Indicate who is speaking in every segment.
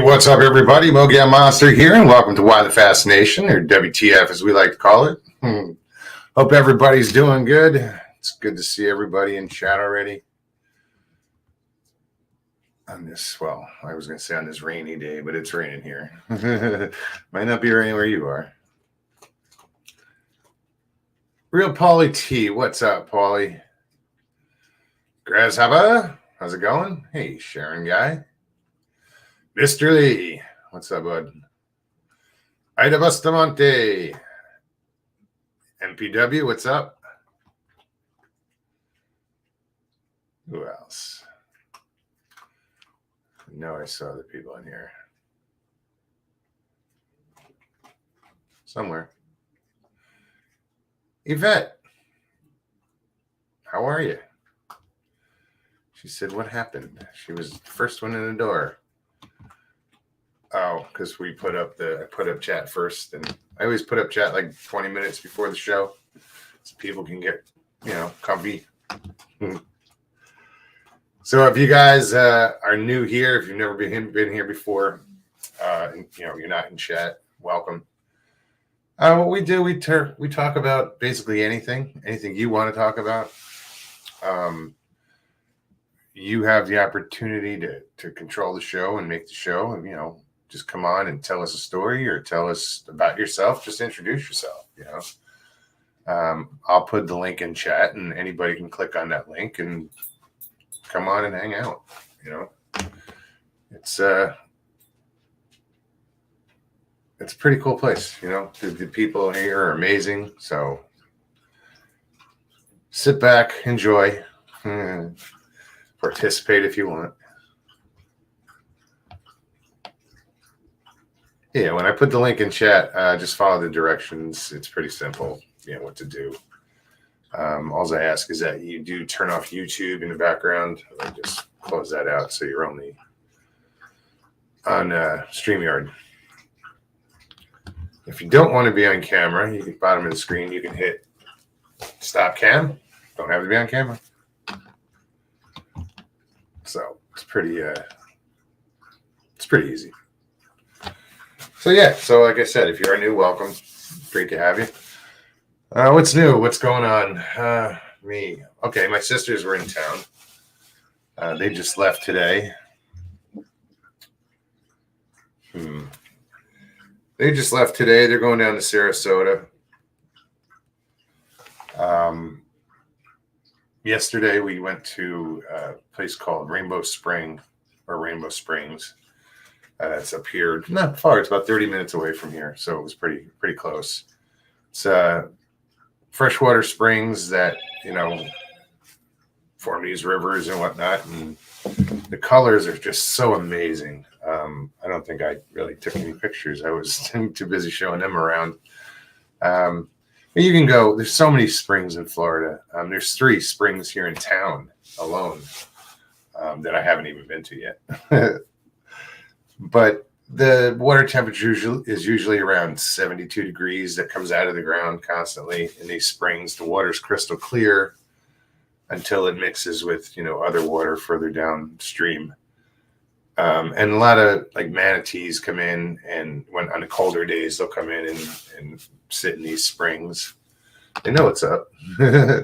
Speaker 1: What's up, everybody? Mogan Monster here, and welcome to Why the Fascination, or WTF as we like to call it. Hope everybody's doing good. It's good to see everybody in chat already. On this, well, I was going to say on this rainy day, but it's raining here. Might not be raining where you are. Real Paulie T, what's up, Paulie? Grasshopper, how's it going? Hey, Sharon guy. Mr. Lee, what's up, bud? Ida Bustamante. MPW, what's up? Who else? I know I saw the people in here. Somewhere. Yvette, how are you? She said, what happened? She was the first one in the door. Oh, because I put up chat first, and I always put up chat like 20 minutes before the show, so people can get, comfy. So if you guys are new here, if you've never been here before, you're not in chat, welcome. What we do, we talk about basically anything you want to talk about. You have the opportunity to control the show and make the show, and just come on and tell us a story or tell us about yourself. Just introduce yourself. I'll put the link in chat, and anybody can click on that link and come on and hang out. It's a pretty cool place. The people here are amazing. So sit back, enjoy, participate if you want. Yeah, when I put the link in chat, just follow the directions. It's pretty simple, what to do. All I ask is that you do turn off YouTube in the background. I just close that out so you're only on StreamYard. If you don't want to be on camera, you can bottom of the screen, you can hit stop cam. Don't have to be on camera. So it's pretty easy. So like I said, if you're new, welcome. Great to have you. What's new? What's going on? Me. Okay, my sisters were in town. They just left today. They just left today. They're going down to Sarasota. Yesterday, we went to a place called Rainbow Springs. It's up here, not far. It's about 30 minutes away from here, so it was pretty close. It's freshwater springs that form these rivers and whatnot, and the colors are just so amazing. I don't think I really took any pictures. I was too busy showing them around. But you can go. There's so many springs in Florida. There's 3 springs here in town alone that I haven't even been to yet. But the water temperature is usually around 72 degrees that comes out of the ground constantly in these springs. The water's crystal clear until it mixes with, other water further downstream. And a lot of manatees come in, and when on the colder days, they'll come in and sit in these springs. They know what's up. I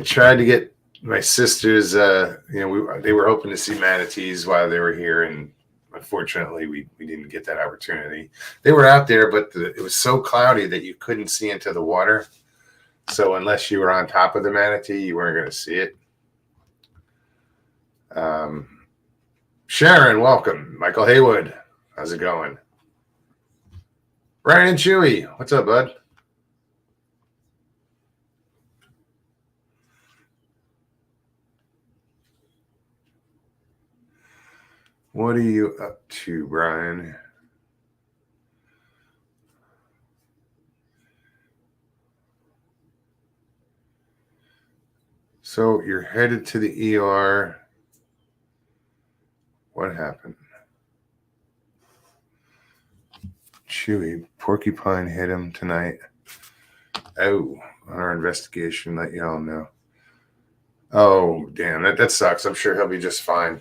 Speaker 1: tried to get my sisters, they were hoping to see manatees while they were here, and unfortunately, we didn't get that opportunity. They were out there, but it was so cloudy that you couldn't see into the water. So unless you were on top of the manatee, you weren't going to see it. Sharon, welcome. Michael Haywood, how's it going? Ryan and Chewy, what's up, bud? What are you up to, Brian? So you're headed to the ER. What happened? Chewy, porcupine hit him tonight. Oh, on our investigation, let y'all know. Oh, damn, that sucks. I'm sure he'll be just fine.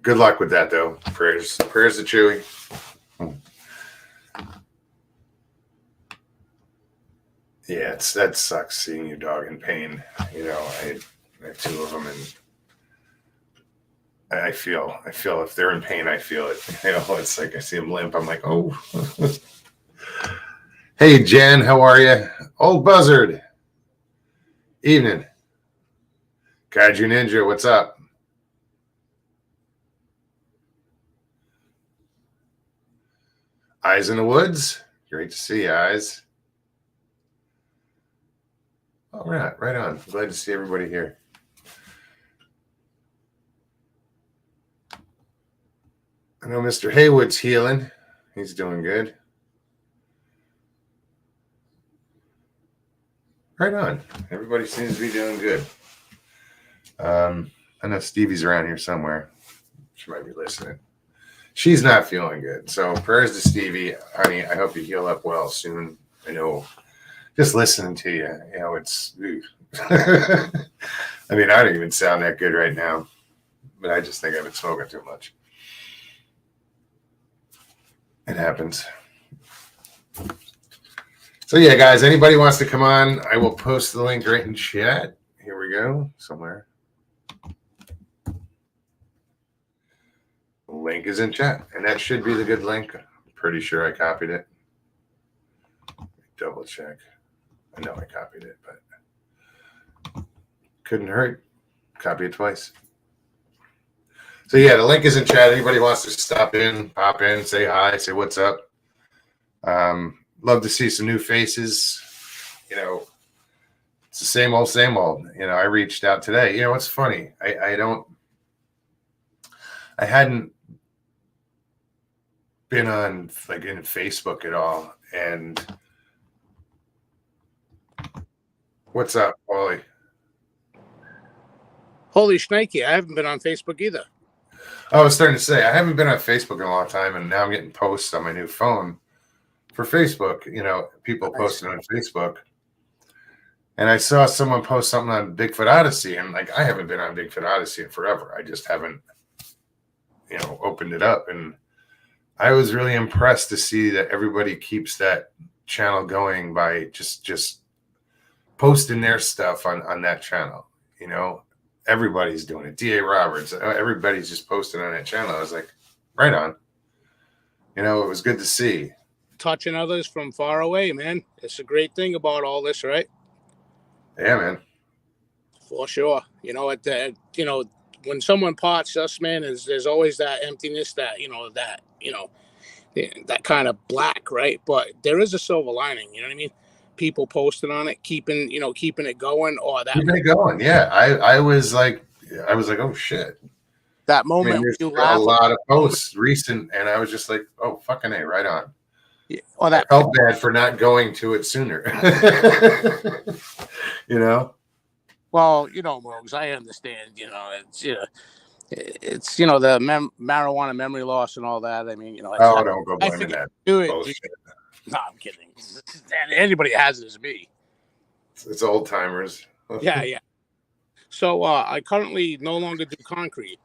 Speaker 1: Good luck with that, though. Prayers to Chewy. Yeah, that sucks seeing your dog in pain. You know, I have two of them, and I feel if they're in pain, I feel it. You know, it's like I see them limp. I'm like, oh. Hey, Jen, how are you? Old Buzzard. Evening. Kaiju Ninja, what's up? Eyes in the Woods. Great to see you, Eyes. All right, right on. Glad to see everybody here. I know Mr. Haywood's healing. He's doing good. Right on. Everybody seems to be doing good. I know Stevie's around here somewhere. She might be listening. She's not feeling good. So prayers to Stevie. Honey, I hope you heal up well soon. I know just listening to you, you know, it's I mean, I don't even sound that good right now. But I just think I've been smoking too much. It happens. So yeah, guys, anybody wants to come on, I will post the link right in chat. Here we go, somewhere. The link is in chat, and that should be the good link. I'm pretty sure I copied it. Double check. I know I copied it, but couldn't hurt. Copy it twice. So yeah, the link is in chat. Anybody wants to stop in, pop in, say hi, say what's up. Love to see some new faces. You know, it's the same old, same old. You know, I reached out today. You know, what's funny? I hadn't been on like in Facebook at all. And what's up, Paulie?
Speaker 2: Holy shnikey, I haven't been on Facebook either.
Speaker 1: I was starting to say, I haven't been on Facebook in a long time, and now I'm getting posts on my new phone for Facebook. You know, people posting on Facebook. And I saw someone post something on Bigfoot Odyssey, and like, I haven't been on Bigfoot Odyssey in forever. I just haven't, you know, opened it up. And I was really impressed to see that everybody keeps that channel going by just posting their stuff on that channel. You know, everybody's doing it. D.A. Roberts, everybody's just posting on that channel. I was like, right on. You know, it was good to see.
Speaker 2: Touching others from far away, man. It's a great thing about all this, right?
Speaker 1: Yeah, man.
Speaker 2: For sure. You know, when someone parts us, man, there's always that emptiness, that kind of black, right? But there is a silver lining. You know what I mean? People posting on it, keeping it going, or that
Speaker 1: keeping it going. Yeah, I was like, oh shit.
Speaker 2: That moment,
Speaker 1: I mean, there's a lot of posts recent, and I was just like, oh fucking A, right on.
Speaker 2: Yeah. Or that
Speaker 1: I felt bad for not going to it sooner. You know.
Speaker 2: Well, you know, Mogs, I understand. You know, it's the marijuana memory loss and all that. I mean, you know.
Speaker 1: Don't go blaming that.
Speaker 2: Do it. No, I'm kidding. Anybody has it is me.
Speaker 1: It's old timers.
Speaker 2: Yeah. So I currently no longer do concrete.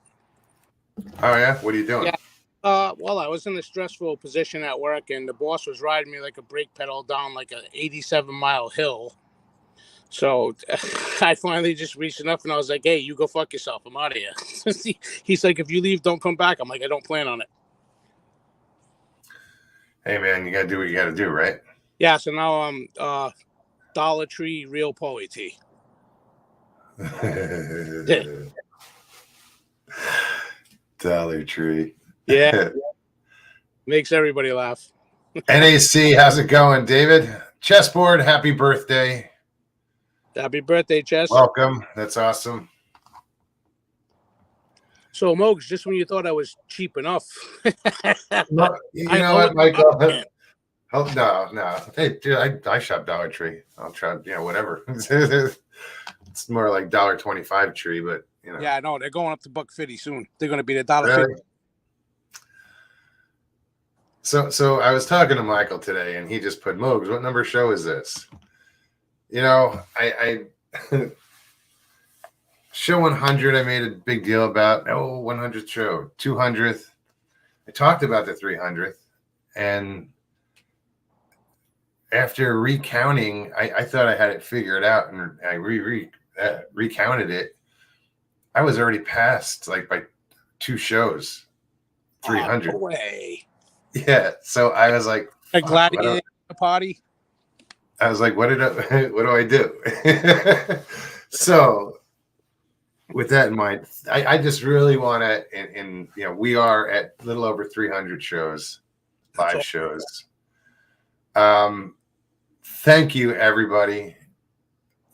Speaker 1: Oh yeah, what are you doing?
Speaker 2: Yeah. Well, I was in a stressful position at work, and the boss was riding me like a brake pedal down like an 87-mile hill. So I finally just reached enough, and I was like, hey, you go fuck yourself. I'm out of here. He's like, if you leave, don't come back. I'm like, I don't plan on it.
Speaker 1: Hey, man, you got to do what you got to do, right?
Speaker 2: Yeah, so now I'm Dollar Tree Real Poly Tea.
Speaker 1: Dollar Tree.
Speaker 2: Yeah. Makes everybody laugh.
Speaker 1: NAC, how's it going, David? Chessboard, happy birthday.
Speaker 2: Happy birthday, Chess.
Speaker 1: Welcome. That's awesome.
Speaker 2: So, Mogs, just when you thought I was cheap enough.
Speaker 1: No, you know what, Michael? No. Hey, dude, I shop Dollar Tree. I'll try, whatever. It's more like $1.25 tree, but, you know.
Speaker 2: Yeah, I know. They're going up to $1.50 soon. They're going to be the $1.50.
Speaker 1: Really? So I was talking to Michael today, and he just put, Mogs, what number show is this? You know, I show 100, I made a big deal about. Oh, 100th show, 200th. I talked about the 300th, and after recounting, I thought I had it figured out, and I recounted it. I was already past like by 2 shows, 300.
Speaker 2: No way.
Speaker 1: Yeah, so I was like,
Speaker 2: A
Speaker 1: fuck,
Speaker 2: gladiator party.
Speaker 1: I was like, what do I do? So with that in mind, I just really want to, and we are at a little over 300 shows, live shows. Thank you, everybody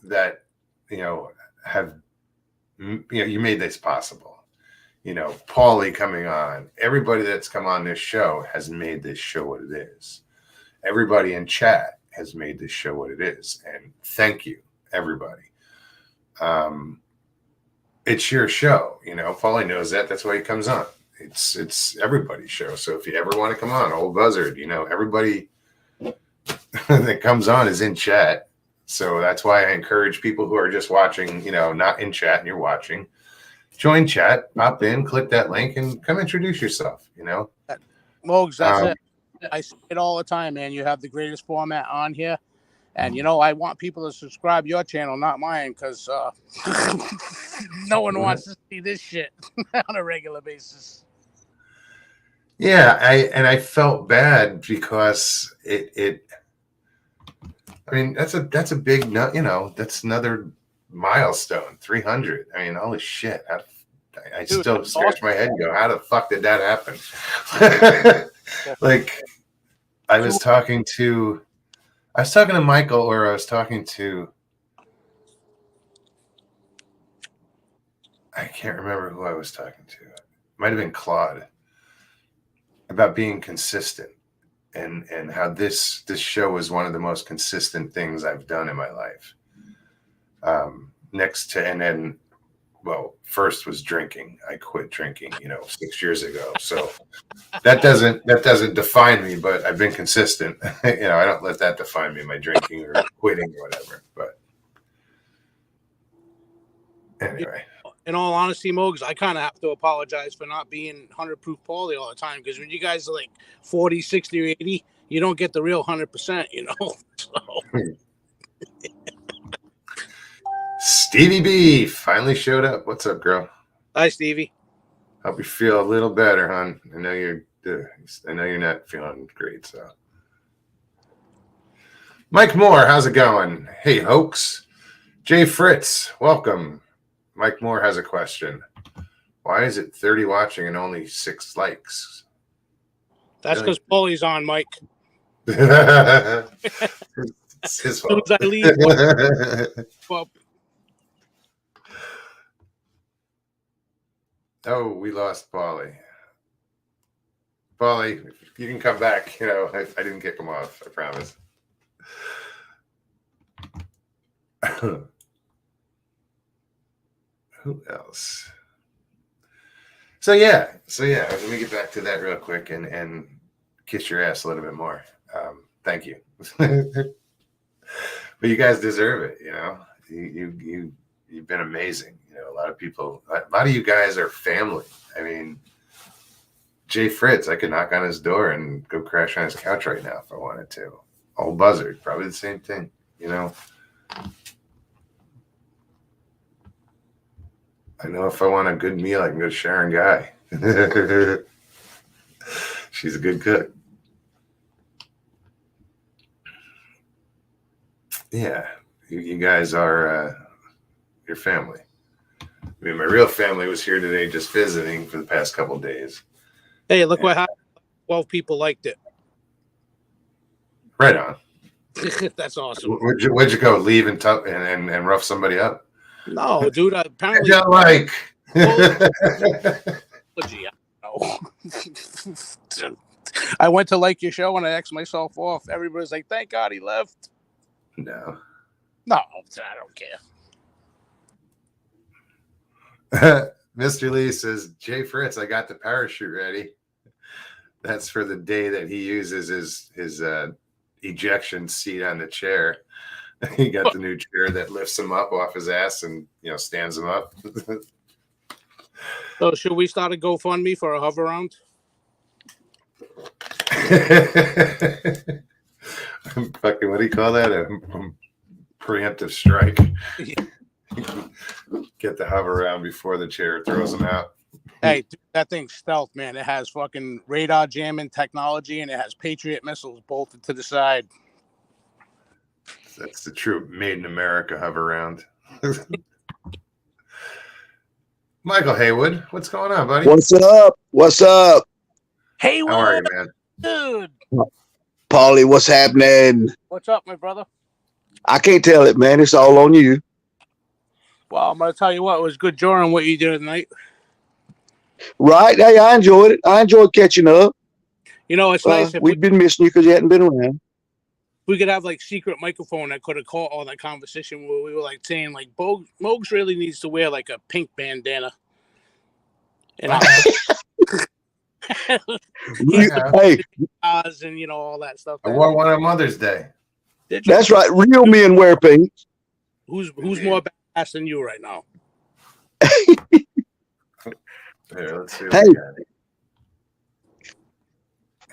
Speaker 1: that have you made this possible. Paulie coming on. Everybody that's come on this show has made this show what it is. Everybody in chat has made this show what it is, and thank you, everybody. It's your show, Paulie knows that. That's why he comes on. It's everybody's show. So if you ever want to come on, old buzzard, everybody that comes on is in chat. So that's why I encourage people who are just watching, not in chat and you're watching, join chat, pop in, click that link, and come introduce yourself.
Speaker 2: Mogs, that's it. I say it all the time, man. You have the greatest format on here. And, I want people to subscribe your channel, not mine, because no one wants to see this shit on a regular basis.
Speaker 1: Yeah, I felt bad because I mean, that's a big, that's another milestone, 300. I mean, holy shit. I
Speaker 2: Dude,
Speaker 1: still scratch my head and go, how the fuck did that happen? Like, I was talking to Michael, or I was talking to, I can't remember who I was talking to. It might have been Claude, about being consistent and how this show is one of the most consistent things I've done in my life. Next to, and then, well, first was drinking. I quit drinking, 6 years ago. So that doesn't define me, but I've been consistent. I don't let that define me, my drinking or quitting or whatever. But anyway.
Speaker 2: In all honesty, Mogs, I kind of have to apologize for not being 100 proof Paulie all the time, because when you guys are like 40, 60, or 80, you don't get the real 100%, So.
Speaker 1: Stevie B finally showed up. What's up, girl?
Speaker 2: Hi, Stevie.
Speaker 1: Hope you feel a little better, hon. I know you're not feeling great. So, Mike Moore, how's it going? Hey, hoax. Jay Fritz, welcome. Mike Moore has a question. Why is it 30 watching and only 6 likes?
Speaker 2: That's because Paulie's on, Mike.
Speaker 1: It's his fault.
Speaker 2: As soon as I leave, well,
Speaker 1: oh, we lost Paulie. Paulie, you can come back. I didn't kick him off. I promise. Who else? So yeah. Let me get back to that real quick and kiss your ass a little bit more. Thank you. But you guys deserve it. You've been amazing. A lot of you guys are family. I mean, Jay Fritz, I could knock on his door and go crash on his couch right now if I wanted to. Old buzzard, probably the same thing. I know if I want a good meal, I can go to Sharon Guy. She's a good cook. Yeah, you guys are your family. I mean, my real family was here today just visiting for the past couple of days.
Speaker 2: Hey, look what happened. 12 people liked it.
Speaker 1: Right on.
Speaker 2: That's awesome.
Speaker 1: Where'd you go? Leave and rough somebody up?
Speaker 2: No, dude. Apparently,
Speaker 1: I don't like.
Speaker 2: I went to like your show and I asked myself off. Everybody's like, "Thank God he left."
Speaker 1: No,
Speaker 2: I don't
Speaker 1: care. Mr. Lee says, Jay Fritz, I got the parachute ready. That's for the day that he uses his ejection seat on the chair. He got the new chair that lifts him up off his ass and stands him up.
Speaker 2: So should we start a GoFundMe for a hover round?
Speaker 1: Fucking, what do you call that? A preemptive strike. Get the hover around before the chair throws him out.
Speaker 2: Hey, dude, that thing's stealth, man. It has fucking radar jamming technology, and it has Patriot missiles bolted to the side.
Speaker 1: That's the true made in America hover round. Michael Haywood, what's going on, buddy?
Speaker 3: What's up? What's up?
Speaker 2: Hey,
Speaker 1: how are you, man?
Speaker 2: Dude.
Speaker 3: Paulie, what's happening?
Speaker 2: What's up, my brother?
Speaker 3: I can't tell it, man. It's all on you.
Speaker 2: Well, I'm going to tell you what, it was good drawing what you did tonight.
Speaker 3: Right? Hey, I enjoyed it. I enjoyed catching up.
Speaker 2: It's nice if
Speaker 3: we've been missing you because you hadn't been around.
Speaker 2: we could have like secret microphone that could have caught all that conversation where we were like saying like Mogs really needs to wear like a pink bandana. And
Speaker 3: Hey,
Speaker 2: and all that stuff.
Speaker 1: I wore one on Mother's Day.
Speaker 3: that's right. Real men wear pink.
Speaker 2: Who's more badass than you right now?
Speaker 1: Here, let's see.
Speaker 3: Hey.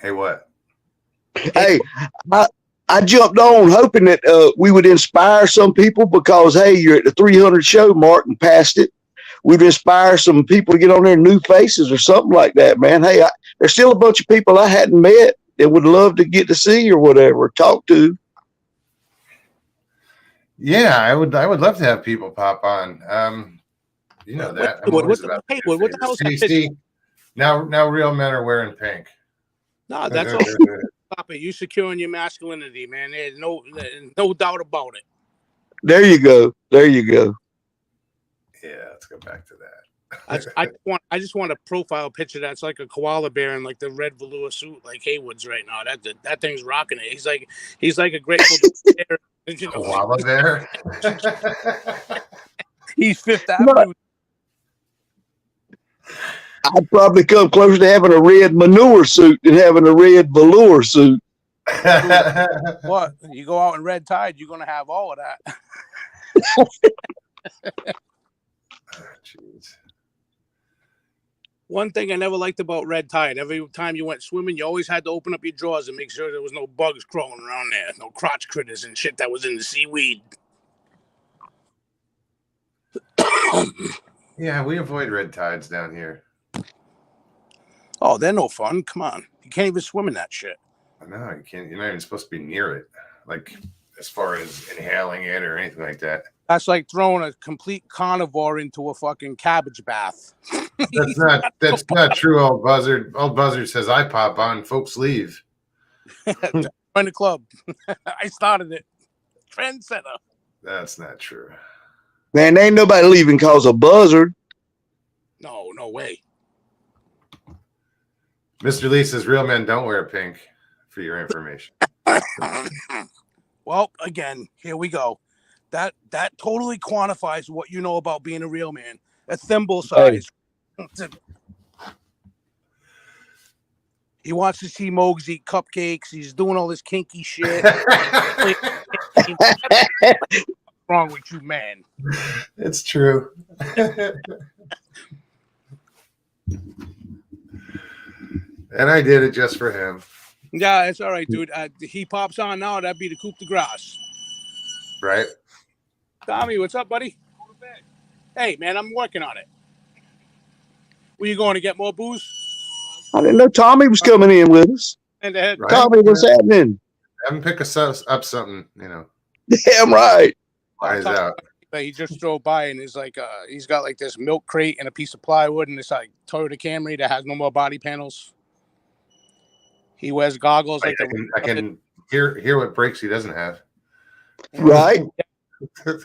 Speaker 1: Hey, what?
Speaker 3: Hey, I jumped on hoping that we would inspire some people because, hey, you're at the 300 show mark and past it. We'd inspire some people to get on there, new faces or something like that, man. Hey, there's still a bunch of people I hadn't met that would love to get to see or whatever, talk to.
Speaker 1: Yeah, I would love to have people pop on. You know that.
Speaker 2: What the hell is that?
Speaker 1: See, now real men are wearing pink.
Speaker 2: No, that's all. Stop it. You securing your masculinity, man. There's no doubt about it.
Speaker 3: There you go. There you go.
Speaker 1: Yeah, let's go back to that.
Speaker 2: I just want a profile picture that's like a koala bear in like the red velour suit, like Haywood's right now. That thing's rocking it. He's like a grateful bear.
Speaker 1: Koala bear.
Speaker 2: He's Fifth Avenue.
Speaker 3: I'd probably come closer to having a red manure suit than having a red velour suit.
Speaker 2: What? You go out in red tide, you're gonna have all of that.
Speaker 1: Jeez.
Speaker 2: One thing I never liked about red tide, every time you went swimming, you always had to open up your drawers and make sure there was no bugs crawling around there, no crotch critters and shit that was in the seaweed.
Speaker 1: Yeah, we avoid red tides down here.
Speaker 2: Oh, they're no fun. Come on. You can't even swim in that shit.
Speaker 1: No, you can't. You're not even supposed to be near it. Like, as far as inhaling it or anything like that.
Speaker 2: That's like throwing a complete carnivore into a fucking cabbage bath.
Speaker 1: That's not true, old buzzard. Old buzzard says I pop on, folks leave.
Speaker 2: Join the club. I started it. Trendsetter.
Speaker 1: That's not true.
Speaker 3: Man, ain't nobody leaving cause a buzzard.
Speaker 2: No way.
Speaker 1: Mr. Lee says real men don't wear pink, for your information.
Speaker 2: Well, again, here we go. That totally quantifies what you know about being a real man. A thimble size. Hey. He wants to see Mogs eat cupcakes. He's doing all this kinky shit. What's wrong with you, man?
Speaker 1: It's true. And I did it just for him.
Speaker 2: Yeah, it's all right, dude. He pops on now. That'd be the coup de grace.
Speaker 1: Right?
Speaker 2: Tommy, what's up, buddy? Hey, man, I'm working on it. Were you going to get more booze?
Speaker 3: I didn't know Tommy was coming in with us.
Speaker 2: And ahead.
Speaker 1: Right.
Speaker 3: Tommy, what's happening?
Speaker 1: Have him pick us up something,
Speaker 3: Damn right.
Speaker 1: Eyes out.
Speaker 2: He just drove by and he's like, he's got like this milk crate and a piece of plywood and this like Toyota Camry that has no more body panels. He wears goggles.
Speaker 1: I can hear what brakes he doesn't have.
Speaker 3: Right.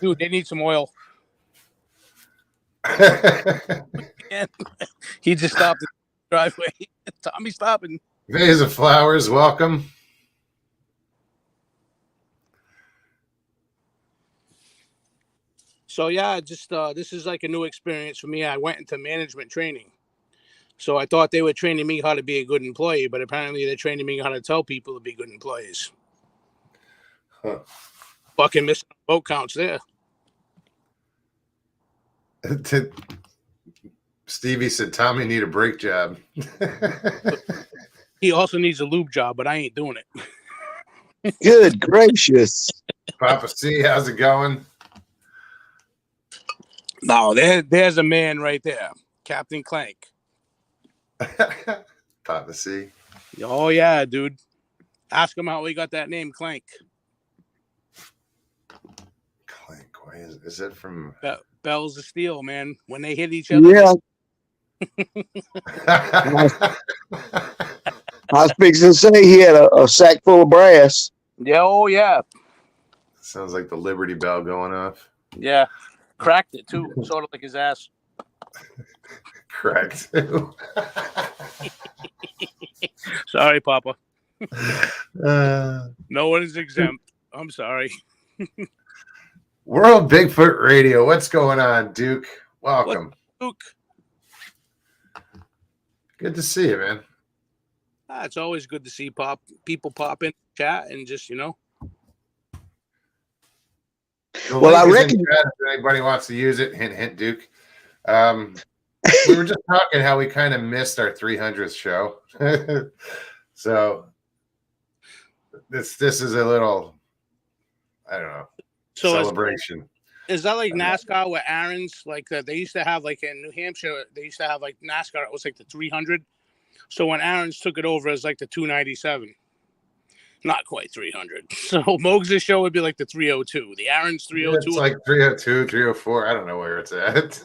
Speaker 2: Dude, they need some oil. He just stopped in the driveway. Tommy stopping.
Speaker 1: Vase of flowers, welcome.
Speaker 2: So yeah, just this is like a new experience for me. I went into management training. So I thought they were training me how to be a good employee, but apparently they're training me how to tell people to be good employees.
Speaker 1: Huh.
Speaker 2: Fucking missing vote counts there.
Speaker 1: Stevie said, Tommy need a brake job.
Speaker 2: He also needs a lube job, but I ain't doing it.
Speaker 3: Good gracious.
Speaker 1: Papa C, how's it going?
Speaker 2: No, there's a man right there. Captain Clank.
Speaker 1: Papa C.
Speaker 2: Oh, yeah, dude. Ask him how he got that name, Clank.
Speaker 1: Clank, why is it from...
Speaker 2: Bells of Steel, man. When they hit each other.
Speaker 3: Yeah. I was fixing to say he had a sack full of brass.
Speaker 2: Yeah, oh, yeah.
Speaker 1: Sounds like the Liberty Bell going off.
Speaker 2: Yeah. Cracked it, too. Sort of like his ass.
Speaker 1: Correct.
Speaker 2: Sorry, Papa.
Speaker 1: Uh,
Speaker 2: No one is exempt. I'm sorry.
Speaker 1: World Bigfoot Radio. What's going on, Duke? Welcome.
Speaker 2: Luke.
Speaker 1: Good to see you, man.
Speaker 2: It's always good to see people pop in chat and just,
Speaker 3: Well, I reckon
Speaker 1: if anybody wants to use it, hint, hint, Duke. We were just talking how we kind of missed our 300th show. So this is a little, I don't know, celebration.
Speaker 2: Is that like NASCAR with Aaron's? Like they used to have, like in New Hampshire, they used to have like NASCAR. It was like the 300. So when Aaron's took it over as like the 297, not quite 300. So Mogs' show would be like the 302. The Aaron's 302.
Speaker 1: It's like 302, 304. I don't know where it's at.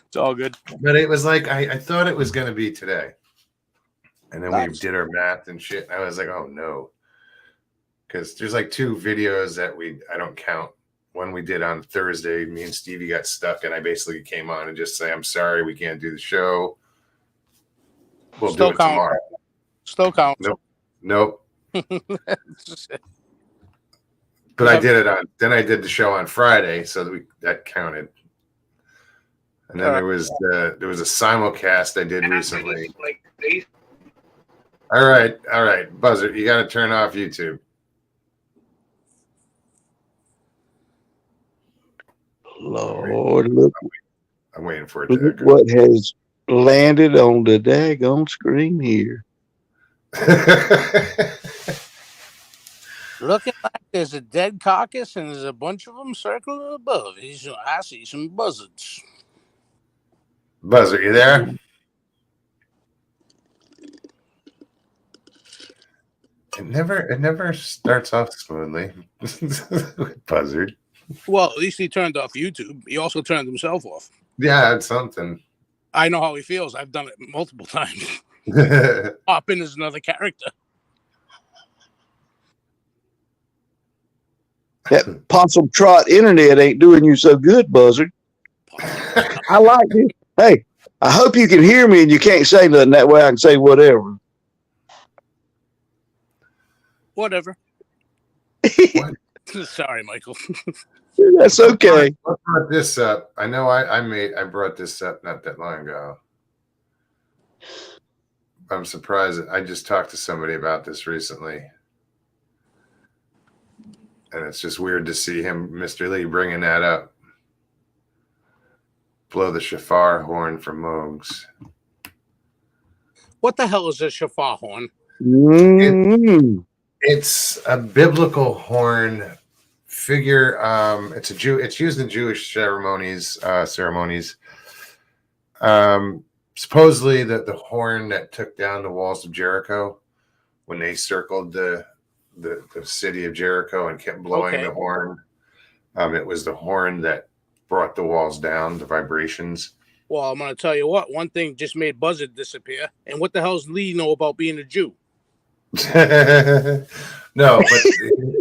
Speaker 2: It's all good.
Speaker 1: But it was like, I thought it was going to be today. And then we did our math and shit. And I was like, oh no. Because there's like 2 videos that I don't count. One we did on Thursday. Me and Stevie got stuck, and I basically came on and just say, I'm sorry, we can't do the show. We'll do it tomorrow.
Speaker 2: Still count.
Speaker 1: Nope. But I did it then I did the show on Friday, so that counted. And then there was a simulcast I did recently. All right, Buzzard, you got to turn off YouTube.
Speaker 3: Lord, look.
Speaker 1: I'm waiting for it to
Speaker 3: Look what has landed on the daggone screen here.
Speaker 2: Looking like there's a dead carcass and there's a bunch of them circling above. I see some buzzards.
Speaker 1: Buzzard, you there? It never starts off smoothly. Buzzard.
Speaker 2: Well, at least he turned off YouTube. He also turned himself off.
Speaker 1: Yeah, it's something.
Speaker 2: I know how he feels. I've done it multiple times. Pop in as another character.
Speaker 3: That possum trot internet ain't doing you so good, Buzzard. I like it. Hey, I hope you can hear me and you can't say nothing. That way I can say whatever.
Speaker 2: Whatever. Sorry, Michael.
Speaker 3: That's okay.
Speaker 1: I brought this up. I know I brought this up not that long ago. I'm surprised. I just talked to somebody about this recently. And it's just weird to see him, Mr. Lee, bringing that up. Blow the shofar horn from Mogs.
Speaker 2: What the hell is a shofar horn?
Speaker 1: It's a biblical horn figure. It's used in Jewish ceremonies. Supposedly the horn that took down the walls of Jericho when they circled the city of Jericho and kept blowing the horn. It was the horn that brought the walls down, the vibrations.
Speaker 2: Well, I'm going to tell you what. One thing just made Buzzard disappear. And what the hell's Lee know about being a Jew?
Speaker 1: No, but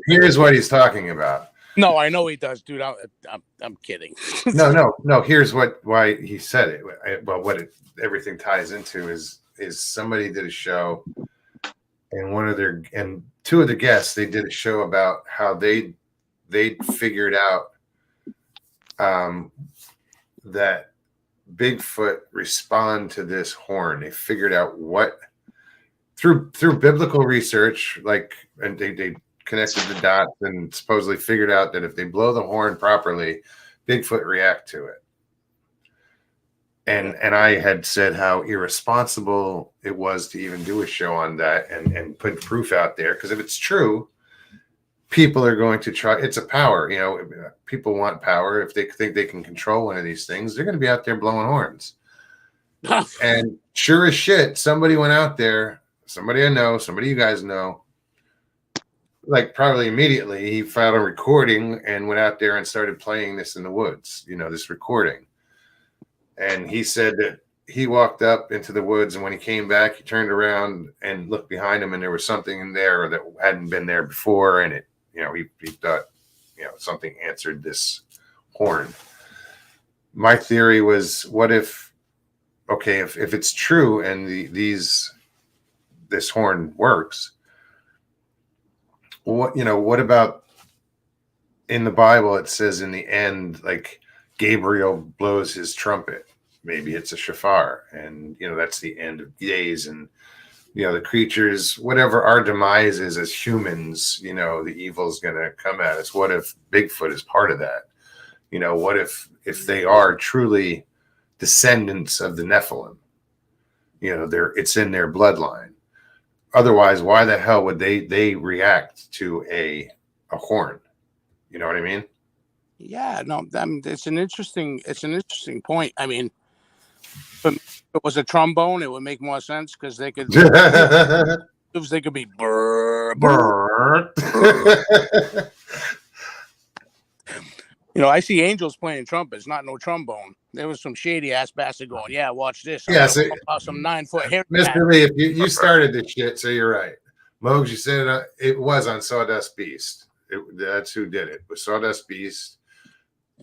Speaker 1: here's what he's talking about.
Speaker 2: No, I know he does, dude. I'm kidding.
Speaker 1: No. Here's why he said it. Well, everything ties into is somebody did a show, and 2 of the guests, they did a show about how they figured out that Bigfoot respond to this horn. They figured out what through biblical research, and they connected the dots and supposedly figured out that if they blow the horn properly, Bigfoot react to it. And I had said how irresponsible it was to even do a show on that and put proof out there, because if it's true, people are going to try. It's a power, people want power. If they think they can control one of these things, they're going to be out there blowing horns. And sure as shit, somebody went out there, somebody I know, somebody you guys know, like probably immediately he filed a recording and went out there and started playing this in the woods, this recording. And he said that he walked up into the woods, and when he came back, he turned around and looked behind him, and there was something in there that hadn't been there before. And it, he thought, something answered this horn. My theory was, what if, okay, if it's true and this horn works, what about in the Bible? It says in the end, like Gabriel blows his trumpet. Maybe it's a shofar, and that's the end of days, and the creatures, whatever our demise is as humans, the evil's gonna come at us. What if Bigfoot is part of that? What if they are truly descendants of the Nephilim? It's in their bloodline. Otherwise, why the hell would they react to a horn? You know what I mean?
Speaker 2: Yeah, no, it's an interesting point. I mean, if it was a trombone, it would make more sense, because they could be brr, brr. I see angels playing trumpets, not no trombone. There was some shady ass bastard going, yeah, watch this.
Speaker 1: Yes,
Speaker 2: some 9-foot hair.
Speaker 1: Mr. Lee, you started this shit, so you're right. Mogs, you said it was on Sawdust Beast. That's who did it. It was Sawdust Beast.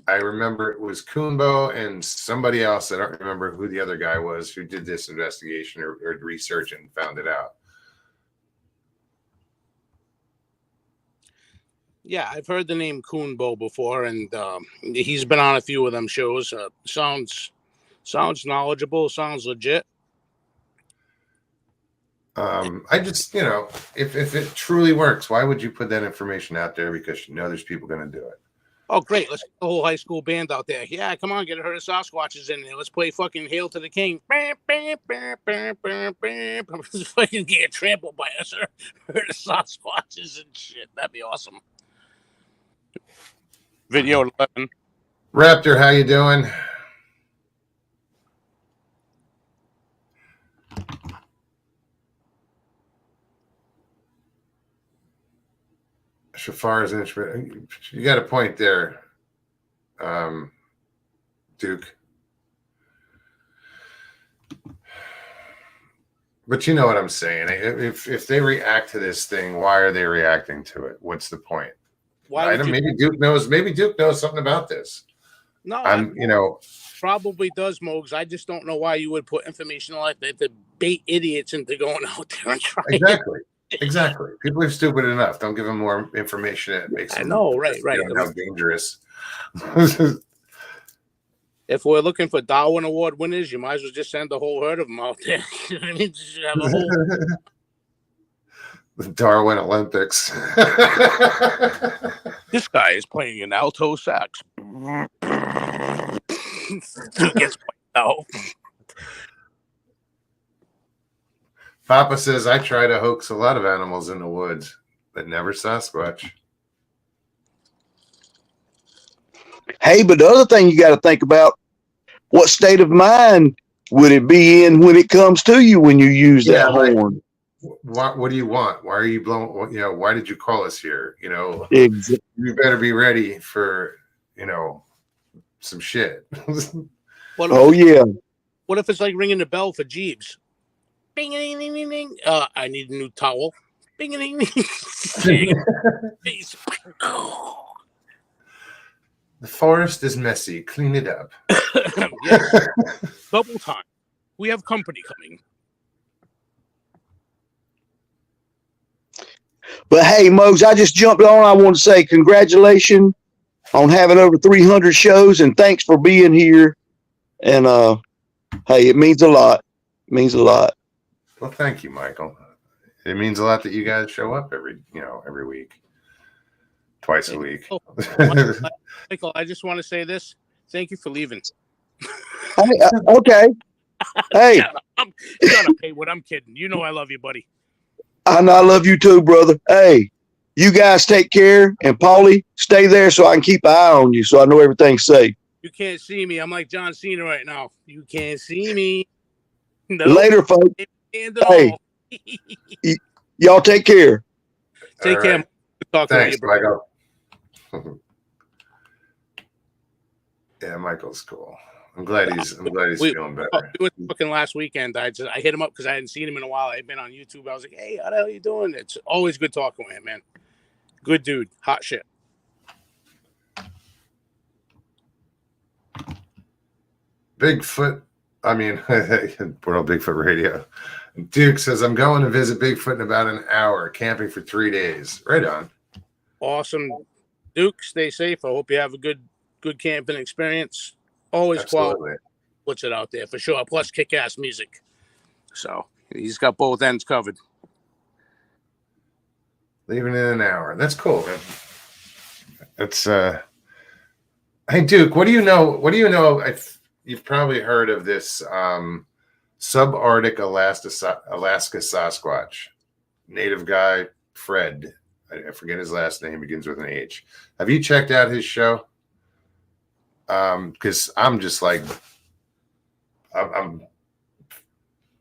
Speaker 1: I remember it was Kumbo and somebody else. I don't remember who the other guy was who did this investigation or research and found it out.
Speaker 2: Yeah, I've heard the name Kumbo before, and he's been on a few of them shows. Sounds knowledgeable. Sounds legit.
Speaker 1: I just, if it truly works, why would you put that information out there? Because there's people going to do it.
Speaker 2: Oh, great. Let's get the whole high school band out there. Yeah, come on, get a herd of Sasquatches in there. Let's play fucking Hail to the King. Just fucking get trampled by us. Herd of Sasquatches and shit. That'd be awesome. Video 11.
Speaker 1: Raptor, how you doing? Shafar is an instrument. You got a point there, Duke. But you know what I'm saying. If they react to this thing, why are they reacting to it? What's the point? Maybe Duke knows. Maybe Duke knows something about this.
Speaker 2: No,
Speaker 1: probably
Speaker 2: does, Mogs. I just don't know why you would put information like that to bait idiots into going out there and trying.
Speaker 1: Exactly. People are stupid enough. Don't give them more information. It makes them.
Speaker 2: I know, right.
Speaker 1: How dangerous.
Speaker 2: If we're looking for Darwin Award winners, you might as well just send the whole herd of them out there. You know what I mean? Just have a whole.
Speaker 1: The Darwin Olympics.
Speaker 2: This guy is playing an alto sax. He gets out.
Speaker 1: Papa says, I try to hoax a lot of animals in the woods, but never Sasquatch.
Speaker 3: Hey, but the other thing you got to think about, what state of mind would it be in when it comes to you when you use that horn?
Speaker 1: What do you want? Why are you blowing? Why did you call us here?
Speaker 3: Exactly.
Speaker 1: You better be ready for, some shit.
Speaker 3: Yeah.
Speaker 2: What if it's like ringing the bell for Jeeves? Bing, ding, ding, ding, ding. I need a new towel. Bing, ding, ding.
Speaker 1: The forest is messy. Clean it up.
Speaker 2: Yes. Double time. We have company coming.
Speaker 3: But hey, Mogs, I just jumped on. I want to say congratulations on having over 300 shows, and thanks for being here. And hey, it means a lot. It means a lot.
Speaker 1: Well, thank you, Michael. It means a lot that you guys show up every week. twice a week.
Speaker 2: Oh, Michael, I just want to say this. Thank you for leaving.
Speaker 3: Okay. Hey,
Speaker 2: Shut up, Haywood. I'm kidding. You know I love you, buddy.
Speaker 3: I love you too, brother. Hey, you guys take care, and Paulie, stay there so I can keep an eye on you, so I know everything's safe.
Speaker 2: You can't see me. I'm like John Cena right now. You can't see me. No.
Speaker 3: Later, folks. Hey, y'all take care.
Speaker 2: Take care.
Speaker 1: Thanks, Michael. Yeah, Michael's cool. I'm glad he's feeling better.
Speaker 2: We were talking last weekend. I hit him up because I hadn't seen him in a while. I'd been on YouTube. I was like, hey, how the hell are you doing? It's always good talking with him, man. Good dude. Hot shit.
Speaker 1: Bigfoot. I mean, World Bigfoot Radio. Duke says, I'm going to visit Bigfoot in about an hour, camping for 3 days. Right on.
Speaker 2: Awesome. Duke, stay safe. I hope you have a good camping experience. Always quality. Puts it out there for sure. Plus kick-ass music. So he's got both ends covered.
Speaker 1: Leaving in an hour. That's cool, man. That's hey Duke, what do you know? You've probably heard of this subarctic Alaska Sasquatch. Native guy, Fred. I forget his last name, begins with an H. Have you checked out his show? Because I'm just like I'm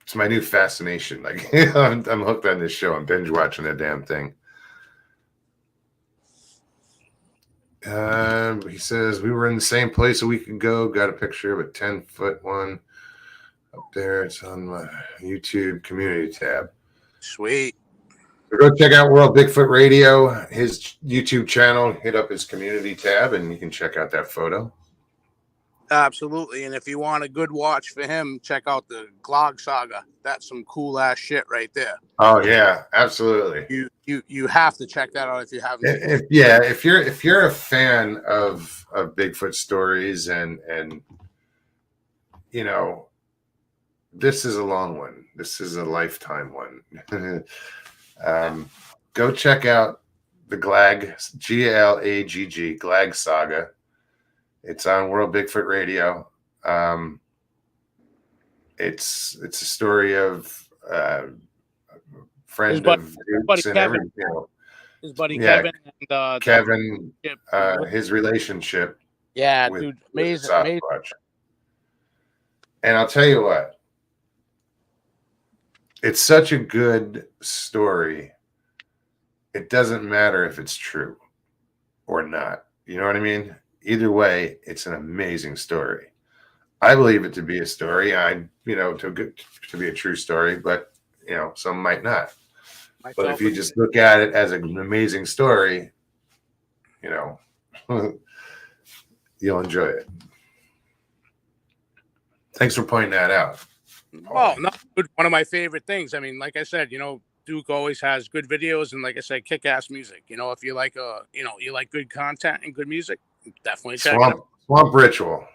Speaker 1: it's my new fascination. Like I'm hooked on this show. I'm binge watching that damn thing. He says we were in the same place a week ago. Got a picture of a 10-foot one up there. It's on my YouTube community tab.
Speaker 2: Sweet.
Speaker 1: So go check out World Bigfoot Radio, his YouTube channel. Hit up his community tab, and you can check out that photo.
Speaker 2: Absolutely. And if you want a good watch for him, check out the Glog Saga. That's some cool ass shit right there.
Speaker 1: Oh yeah, absolutely.
Speaker 2: You have to check that out if you haven't.
Speaker 1: If you're a fan of Bigfoot stories and you know, this is a long one. This is a lifetime one. Go check out the Glag Glag Saga. It's on World Bigfoot Radio. It's a story of friend of Duke's and everything. You know,
Speaker 2: his buddy Kevin and
Speaker 1: Kevin, his relationship.
Speaker 2: Yeah,
Speaker 1: with,
Speaker 2: dude,
Speaker 1: with
Speaker 2: amazing.
Speaker 1: And I'll tell you what, it's such a good story. It doesn't matter if it's true or not. You know what I mean? Either way, it's an amazing story. I believe it to be a story. To be a true story, but some might not. But if you just look at it as an amazing story, you'll enjoy it. Thanks for pointing that out.
Speaker 2: Oh, no, one of my favorite things. I mean, like I said, Duke always has good videos and, like I said, kick-ass music. If you like you like good content and good music, definitely check it out.
Speaker 1: Swamp Ritual.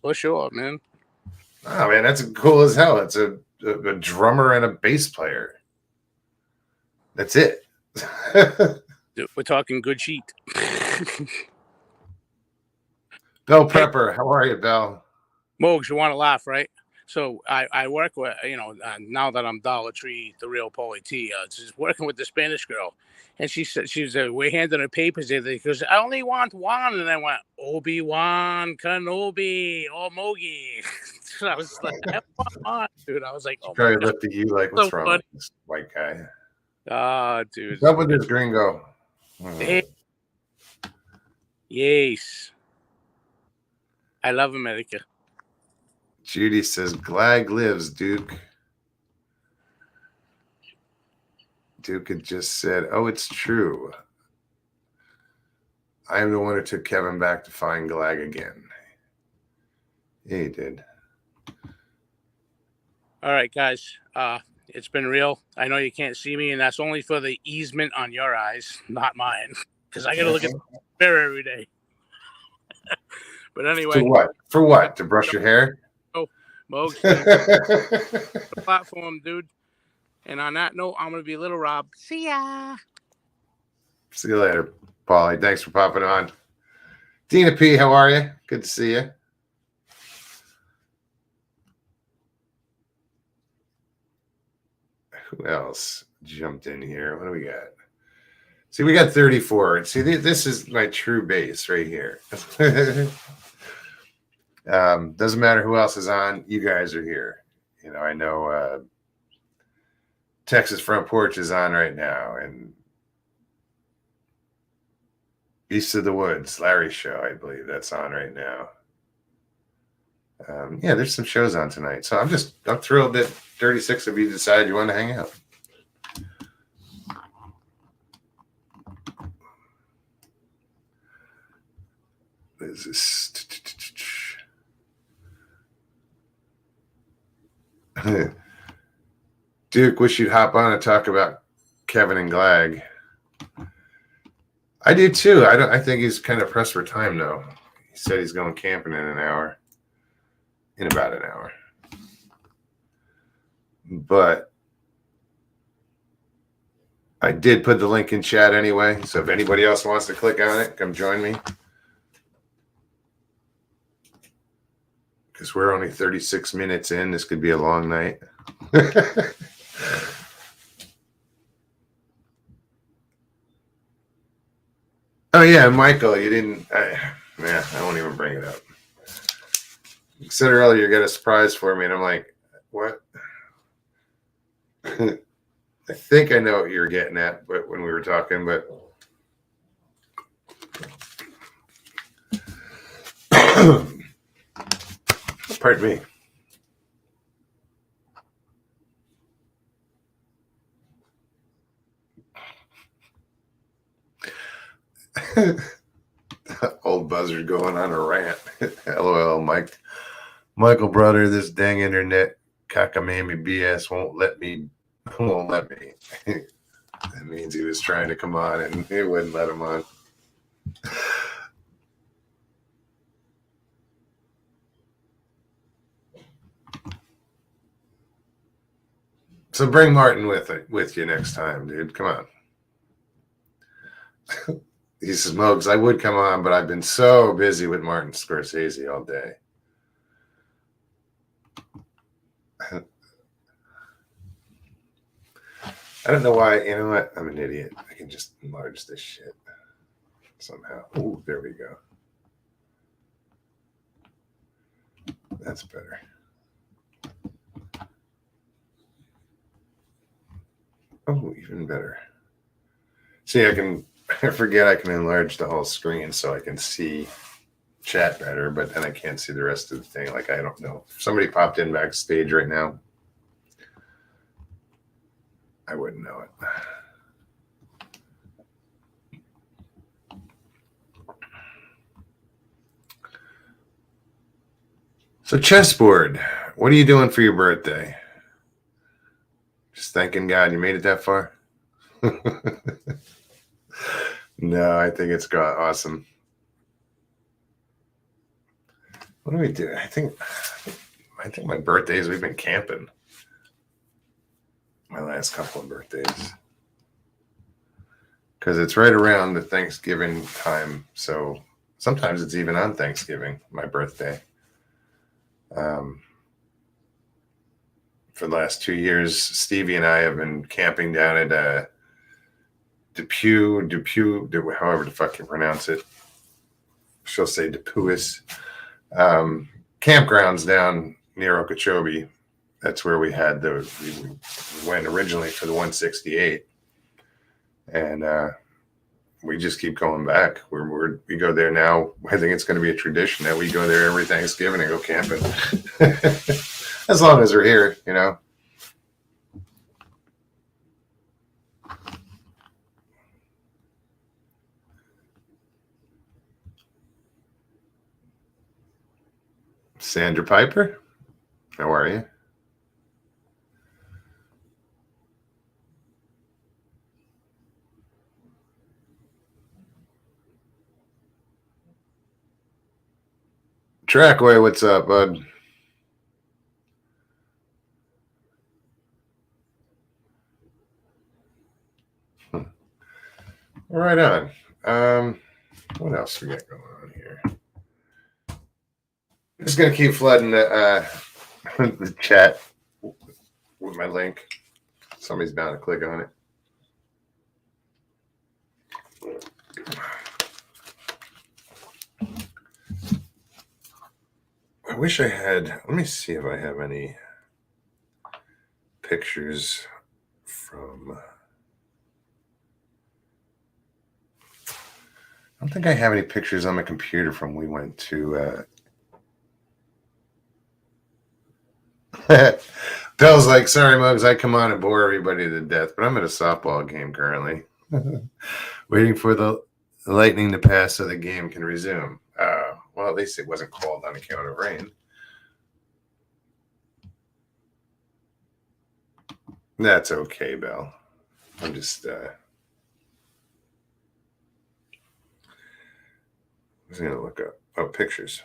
Speaker 2: For sure, man.
Speaker 1: Oh man, that's cool as hell. It's a drummer and a bass player. That's it.
Speaker 2: Dude, we're talking good sheet.
Speaker 1: Bell Prepper, how are you, Bell?
Speaker 2: Mogs, you want to laugh, right? So I work with, now that I'm Dollar Tree, the real Paulie T, just working with the Spanish girl. And she said, we're handing her papers. She goes, I only want one. And I went, Obi-Wan Kenobi or Mogi. So I was like, I want one, dude. I was like, oh,
Speaker 1: probably looked at you like, what's wrong with this white guy?
Speaker 2: Dude.
Speaker 1: What's up with this gringo?
Speaker 2: Hey. Yes. I love America.
Speaker 1: Judy says, Glag lives, Duke. Duke had just said, oh, it's true. I am the one who took Kevin back to find Glag again. Yeah, he did. All
Speaker 2: right, guys. It's been real. I know you can't see me, and that's only for the easement on your eyes, not mine, because I got to look at the mirror every day. But anyway.
Speaker 1: For what? For what? To brush your hair?
Speaker 2: Oh, Mogs. The platform, dude. And on that note, I'm going to be Little Rob. See ya.
Speaker 1: See you later. Paulie, thanks for popping on. Dina P, how are you? Good to see you. Who else jumped in here? What do we got? See, we got 34. See, this is my true base right here. Doesn't matter who else is on. You guys are here. You know, I know Texas Front Porch is on right now, and East of the Woods, Larry's show, I believe that's on right now. Yeah, there's some shows on tonight. So I'm thrilled that 36 of you decided you want to hang out. What is this? Duke, wish you'd hop on and talk about Kevin and Glag. I do too. I think he's kind of pressed for time though. He said he's going camping in about an hour. But I did put the link in chat anyway. So if anybody else wants to click on it, come join me. Because we're only 36 minutes in. This could be a long night. Oh, yeah, Michael, you didn't. I won't even bring it up. You said earlier you got a surprise for me, and I'm like, what? I think I know what you're getting at, but when we were talking, but pardon me. Old buzzard going on a rant. LOL, Michael, brother, this dang internet cockamamie BS won't let me. That means he was trying to come on and it wouldn't let him on. So bring Martin with you next time, dude. Come on. He says, Mogs, I would come on, but I've been so busy with Martin Scorsese all day. I don't know why. You know what? I'm an idiot. I can just enlarge this shit somehow. Ooh, there we go. That's better. Oh, even better. See, I forget I can enlarge the whole screen so I can see chat better, but then I can't see the rest of the thing. Like, I don't know. If somebody popped in backstage right now, I wouldn't know it. So chessboard, what are you doing for your birthday? Just thanking God you made it that far? No, I think it's awesome. What do we do? I think my birthdays, we've been camping. My last couple of birthdays. Because it's right around the Thanksgiving time. So sometimes it's even on Thanksgiving, my birthday. For the last 2 years, Stevie and I have been camping down at Depew, however the fuck you pronounce it. She'll say Depuis. Campgrounds down near Okeechobee. That's where we went originally for the 168. And we just keep going back. We go there now. I think it's going to be a tradition that we go there every Thanksgiving and go camping. As long as we're here, you know. Sandra Piper, how are you? Trackway, what's up, bud? Right on. What else we got going on here? I'm just gonna keep flooding the chat with my link. Somebody's bound to click on it. I wish I had. Let me see if I have any pictures from. I don't think I have any pictures on my computer from we went to. Bill's like, sorry, Muggs, I come on and bore everybody to death, but I'm at a softball game currently. Waiting for the lightning to pass so the game can resume. Well, at least it wasn't called on account of rain. That's okay, Bill. I'm just going to look up pictures.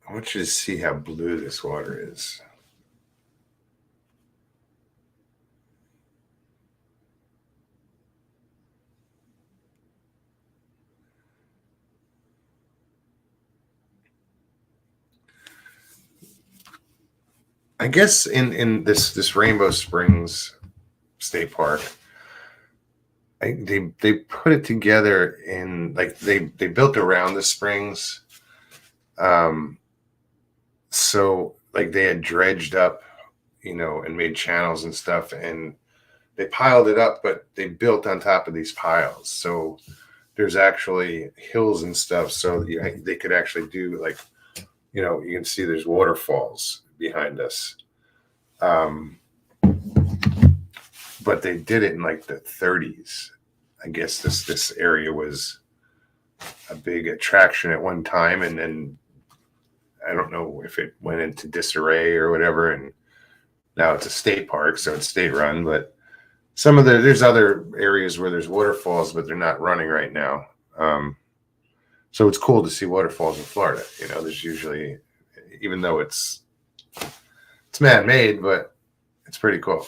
Speaker 1: I want you to see how blue this water is. I guess in this Rainbow Springs State Park, they put it together in like they built around the springs, so like they had dredged up, and made channels and stuff, and they piled it up, but they built on top of these piles, so there's actually hills and stuff, so they could actually do like, you can see there's waterfalls behind us. But they did it in like the 30s. I guess this area was a big attraction at one time, and then I don't know if it went into disarray or whatever, and now it's a state park, so it's state run. But there's other areas where there's waterfalls, but they're not running right now. So it's cool to see waterfalls in Florida. There's usually, even though it's man-made, but it's pretty cool.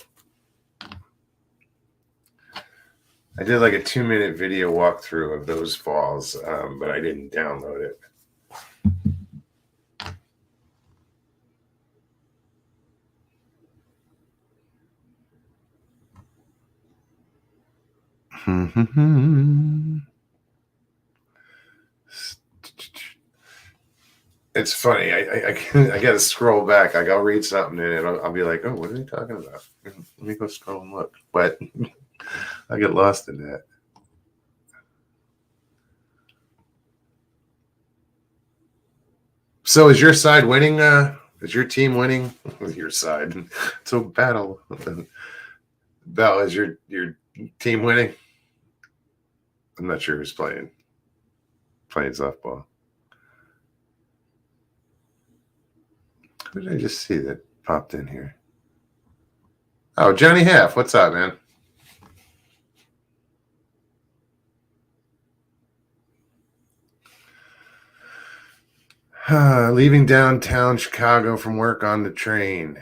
Speaker 1: I did like a 2-minute video walkthrough of those falls, but I didn't download it. It's funny. I got to scroll back. Like I'll read something and I'll be like, oh, what are they talking about? Let me go scroll and look. But I get lost in that. So is your side winning? Is your team winning? Your side. So battle. Bell, is your team winning? I'm not sure who's playing softball. Who did I just see that popped in here? Oh, Johnny Half. What's up, man? Leaving downtown Chicago from work on the train.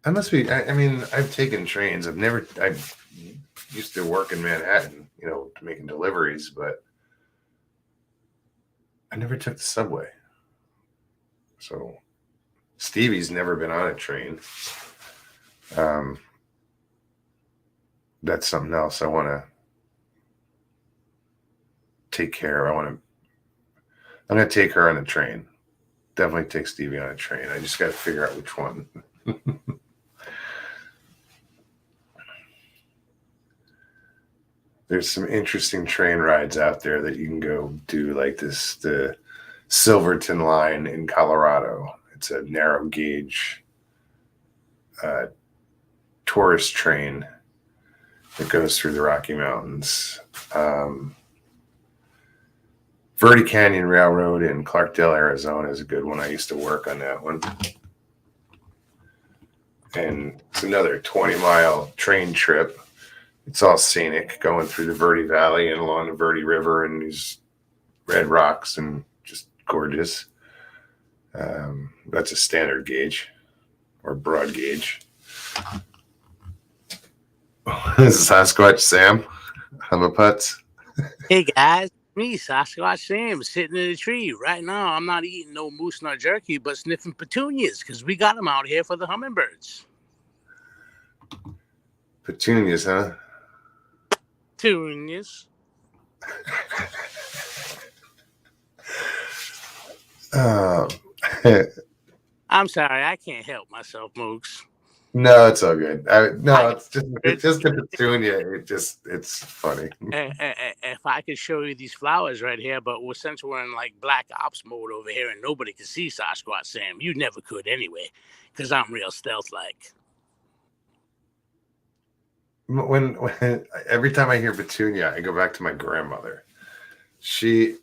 Speaker 1: I must be. I mean, I've taken trains. I used to work in Manhattan, making deliveries, but I never took the subway. So Stevie's never been on a train. That's something else I want to take care of. I'm going to take her on a train. Definitely take Stevie on a train. I just got to figure out which one. There's some interesting train rides out there that you can go do, like the Silverton line in Colorado. It's a narrow gauge tourist train that goes through the Rocky Mountains. Verde Canyon Railroad in Clarkdale, Arizona is a good one. I used to work on that one. And it's another 20-mile train trip. It's all scenic, going through the Verde Valley and along the Verde River and these red rocks and just gorgeous. That's a standard gauge or broad gauge. Sasquatch Sam, Humaputz.
Speaker 2: Hey guys, me Sasquatch Sam sitting in a tree right now. I'm not eating no moose nor jerky, but sniffing petunias because we got them out here for the hummingbirds.
Speaker 1: Petunias, huh?
Speaker 2: Petunias.
Speaker 1: Um,
Speaker 2: I'm sorry, I can't help myself, Mooks.
Speaker 1: no, it's all good. It's just a petunia. It's funny.
Speaker 2: If I could show you these flowers right here, but since we're in like black ops mode over here and nobody can see Sasquatch Sam, you never could anyway, because I'm real stealth-like.
Speaker 1: When every time I hear petunia, I go back to my grandmother. You've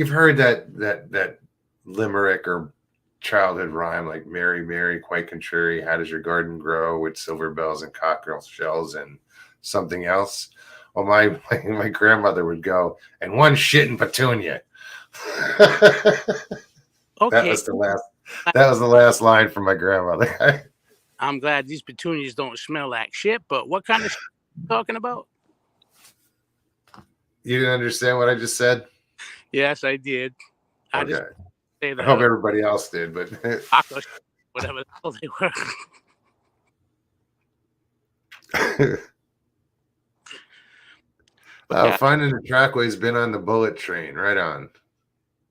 Speaker 1: heard that limerick or childhood rhyme like "Mary, Mary, quite contrary, how does your garden grow with silver bells and cockerel shells and something else?" Well, my grandmother would go, "And one shit in petunia."
Speaker 2: Okay.
Speaker 1: That was the last line from my grandmother.
Speaker 2: I'm glad these petunias don't smell like shit, but what kind of shit are you talking about?
Speaker 1: You didn't understand what I just said?
Speaker 2: Yes, I did. I
Speaker 1: Okay.
Speaker 2: just say that.
Speaker 1: I hope everybody else did, but
Speaker 2: whatever the hell they were.
Speaker 1: Finding the trackway's been on the bullet train. Right on.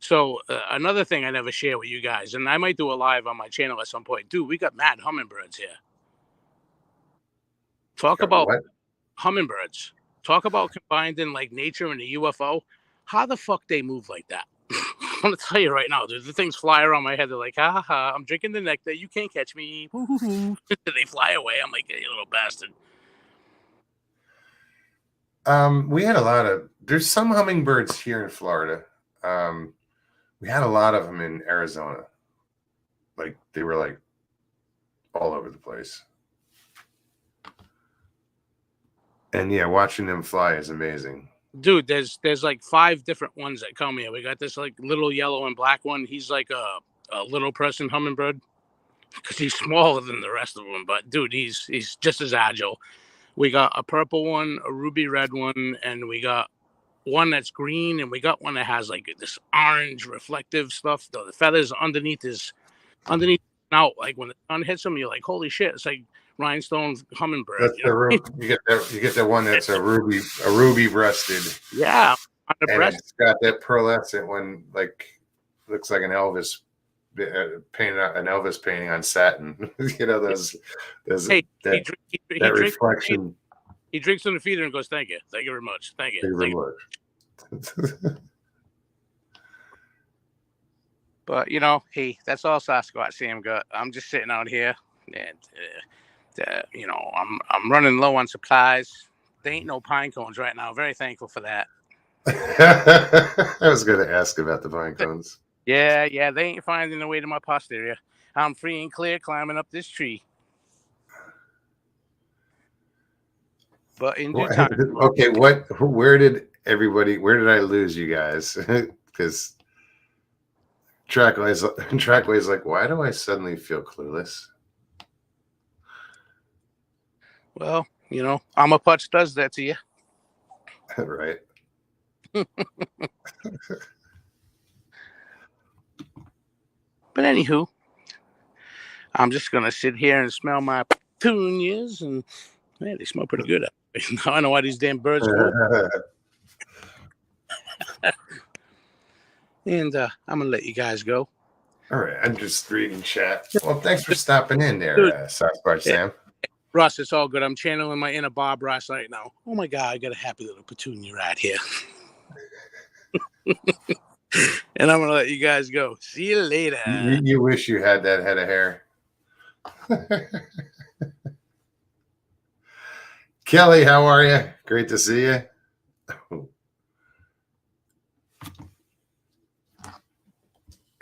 Speaker 2: So another thing I never share with you guys, and I might do a live on my channel at some point. Dude, we got mad hummingbirds here. Talk about
Speaker 1: what?
Speaker 2: Hummingbirds. Talk about combined in like nature and a UFO. How the fuck they move like that? I'm gonna tell you right now, dude. The things fly around my head. They're like, ha ha ha, I'm drinking the nectar. You can't catch me. They fly away. I'm like, hey, you little bastard.
Speaker 1: We had a lot of. There's some hummingbirds here in Florida. We had a lot of them in Arizona. Like they were like all over the place. And yeah, watching them fly is amazing.
Speaker 2: Dude, there's like 5 different ones that come here. We got this like little yellow and black one. He's like a little person hummingbird because he's smaller than the rest of them. But dude, he's just as agile. We got a purple one, a ruby red one, and we got one that's green, and we got one that has like this orange reflective stuff. The feathers underneath now, like when the sun hits them, you're like, holy shit! It's like rhinestone hummingbird.
Speaker 1: That's you get the one that's a ruby breasted.
Speaker 2: Yeah, on the breast.
Speaker 1: It's got that pearlescent one, like looks like an Elvis painting on satin. You know those
Speaker 2: Hey,
Speaker 1: that reflection.
Speaker 2: He drinks on the feeder and goes, "Thank you very much, thank you very much." But you know, hey, that's all Sasquatch Sam got. I'm just sitting out here, and you know, I'm running low on supplies. There ain't no pine cones right now. Very thankful for that.
Speaker 1: I was going to ask about the pine cones.
Speaker 2: Yeah, they ain't finding their way to my posterior. I'm free and clear climbing up this tree. But in due time.
Speaker 1: Okay, where did I lose you guys? Because Trackway's like, why do I suddenly feel clueless?
Speaker 2: Well, you know, Amaputz does that to you.
Speaker 1: Right.
Speaker 2: But anywho, I'm just going to sit here and smell my petunias, and man, they smell pretty good. Now I know why these damn birds go. And I'm going to let you guys go.
Speaker 1: All right. I'm just reading chat. Well, thanks for stopping in there, Sasquatch Sam.
Speaker 2: Russ, it's all good. I'm channeling my inner Bob Ross right now. Oh, my God. I got a happy little petunia right here. And I'm going to let you guys go. See you later.
Speaker 1: You wish you had that head of hair. Kelly, how are you? Great to see you.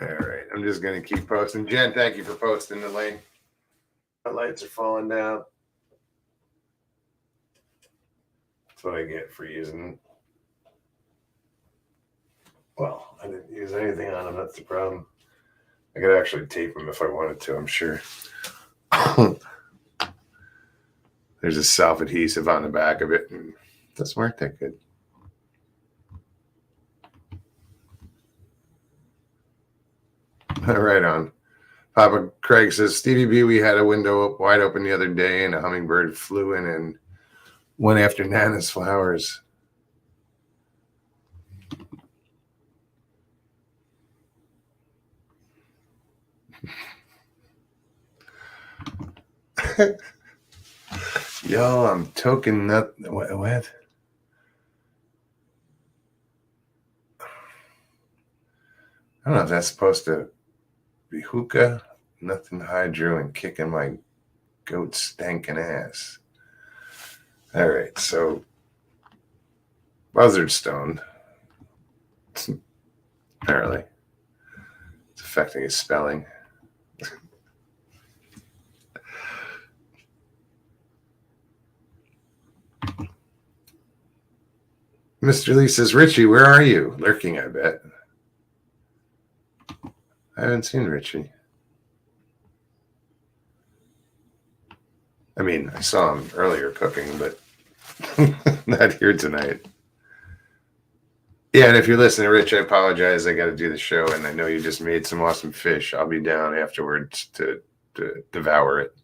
Speaker 1: All right, I'm just going to keep posting. Jen, thank you for posting the link. The lights are falling down. That's what I get for using. Well, I didn't use anything on them. That's the problem. I could actually tape them if I wanted to, I'm sure. There's a self-adhesive on the back of it, and it doesn't work that good. Right on. Papa Craig says, Stevie B, we had a window wide open the other day, and a hummingbird flew in and went after Nana's flowers. Yo, I'm token nut. What? I don't know if that's supposed to be hookah, nothing hydro, and kicking my goat stankin' ass. All right, so buzzard stoned. Apparently, it's affecting his spelling. Mr. Lee says, Richie, where are you? Lurking, I bet. I haven't seen Richie. I mean, I saw him earlier cooking, but not here tonight. Yeah, and if you're listening, Rich, I apologize. I got to do the show, and I know you just made some awesome fish. I'll be down afterwards to devour it.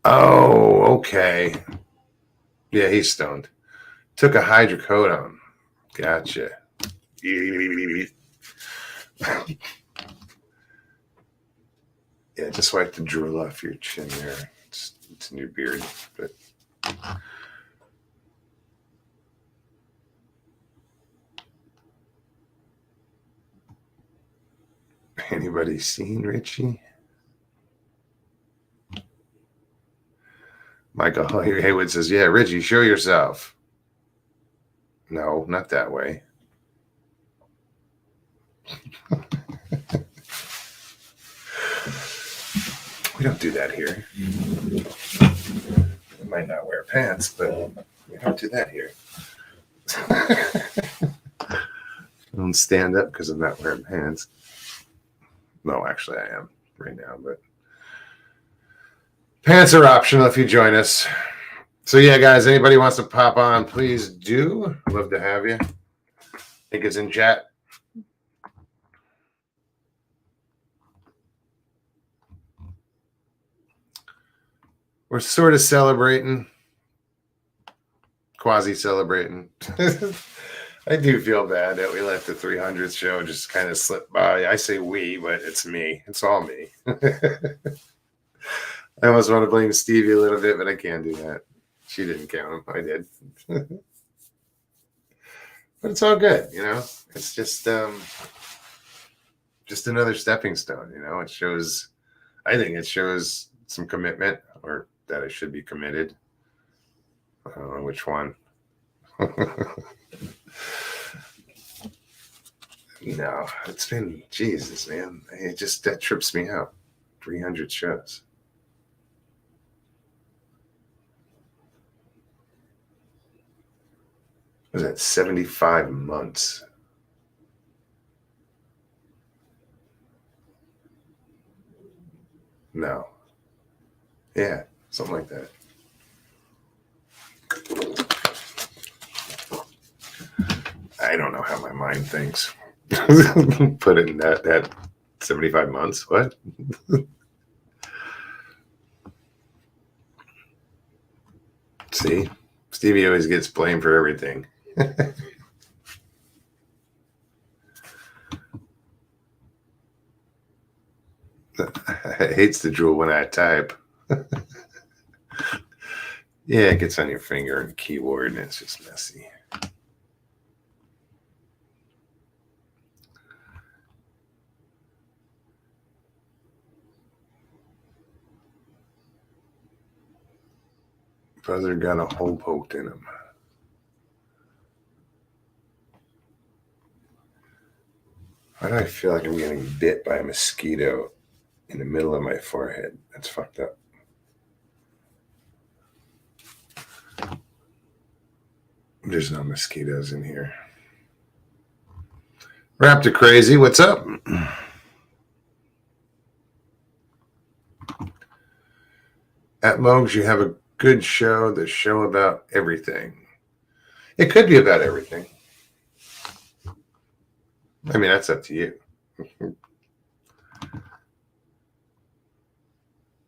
Speaker 1: Oh, okay. Yeah, he's stoned. Took a hydrocodone. Gotcha. Yeah, just wipe the drool off your chin there. It's in your beard, but anybody seen Richie? Michael Haywood says, yeah, Richie, show yourself. No, not that way. We don't do that here. We might not wear pants, but we don't do that here. I don't stand up because I'm not wearing pants. No, actually I am right now, but pants are optional if you join us. So yeah, guys, anybody wants to pop on, please do. Love to have you. I think it's in chat. We're sort of celebrating, quasi-celebrating. I do feel bad that we let the 300th show just kind of slip by. I say we, but it's me. It's all me. I almost want to blame Stevie a little bit, but I can't do that. She didn't count him. I did. But it's all good, you know? It's just another stepping stone, you know? It shows, I think it shows some commitment, or that I should be committed. I don't know which one. No, it's been, Jesus, man. That trips me out. 300 shows. Was that 75 months? No. Yeah, something like that. I don't know how my mind thinks. Put it in that 75 months. What? See, Stevie always gets blamed for everything. Hates the drool when I type. Yeah, it gets on your finger and keyboard, and it's just messy. Brother got a hole poked in him. Why do I feel like I'm getting bit by a mosquito in the middle of my forehead? That's fucked up. There's no mosquitoes in here. Raptor Crazy, what's up? At Mogs, you have a good show, the show about everything. It could be about everything. I mean, that's up to you.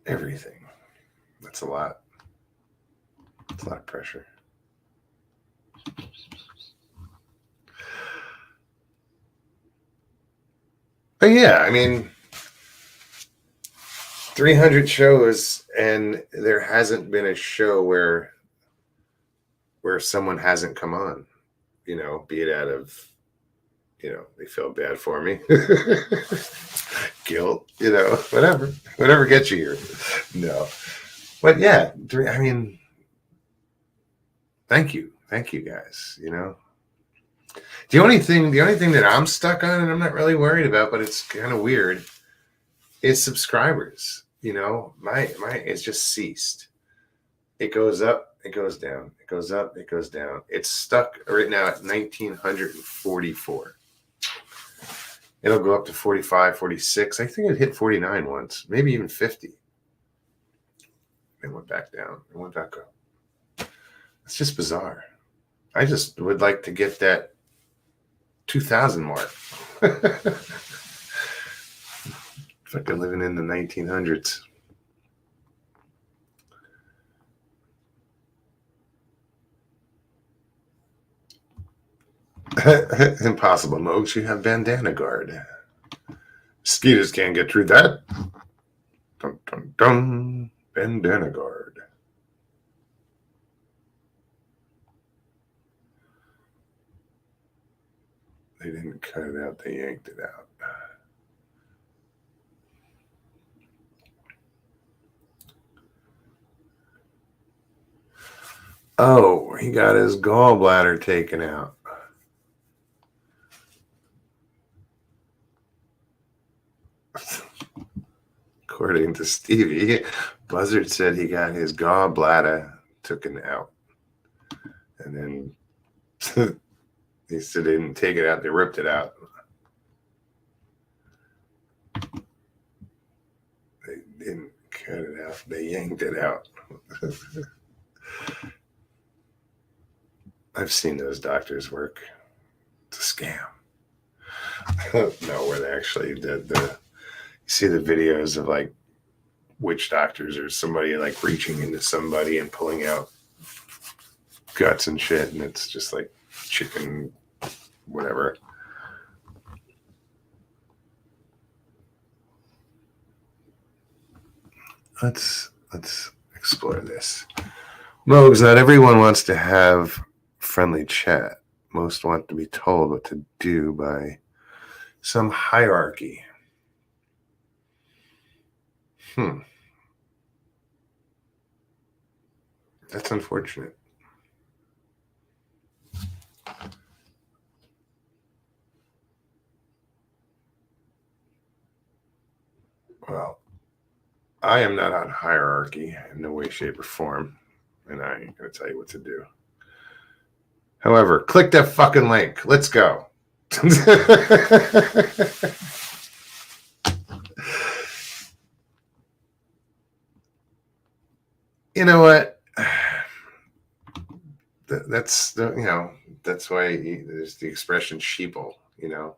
Speaker 1: Everything. That's a lot. It's a lot of pressure. But yeah, I mean, 300 shows, and there hasn't been a show where someone hasn't come on, you know, be it out of, you know, they feel bad for me, guilt, you know, whatever gets you here. No, but yeah, I mean, thank you guys. You know, the only thing that I'm stuck on, and I'm not really worried about, but it's kind of weird, is subscribers. You know, my it's just ceased. It goes up, it goes down, it goes up, it goes down. It's stuck right now at 1,944. It'll go up to 45, 46. I think it hit 49 once, maybe even 50. It went back down. It went back up. It's just bizarre. I just would like to get that 2,000 mark. Fucking living in the 1900s. Impossible, Mogs. You have bandana guard. Mosquitoes can't get through that. Dun, dun, dun. Bandana guard. They didn't cut it out. They yanked it out. Oh, he got his gallbladder taken out. According to Stevie, Buzzard said he got his gallbladder taken out. And then he said they didn't take it out, they ripped it out. They didn't cut it out, they yanked it out. I've seen those doctors work. It's a scam. No, where they actually did you see the videos of like witch doctors or somebody like reaching into somebody and pulling out guts and shit, and it's just like chicken, whatever. Let's explore this. Mogs, not everyone wants to have friendly chat. Most want to be told what to do by some hierarchy. That's unfortunate. Well, I am not on hierarchy in no way, shape, or form, and I ain't going to tell you what to do. However, click that fucking link. Let's go. You know what? That's that's why there's the expression sheeple. You know,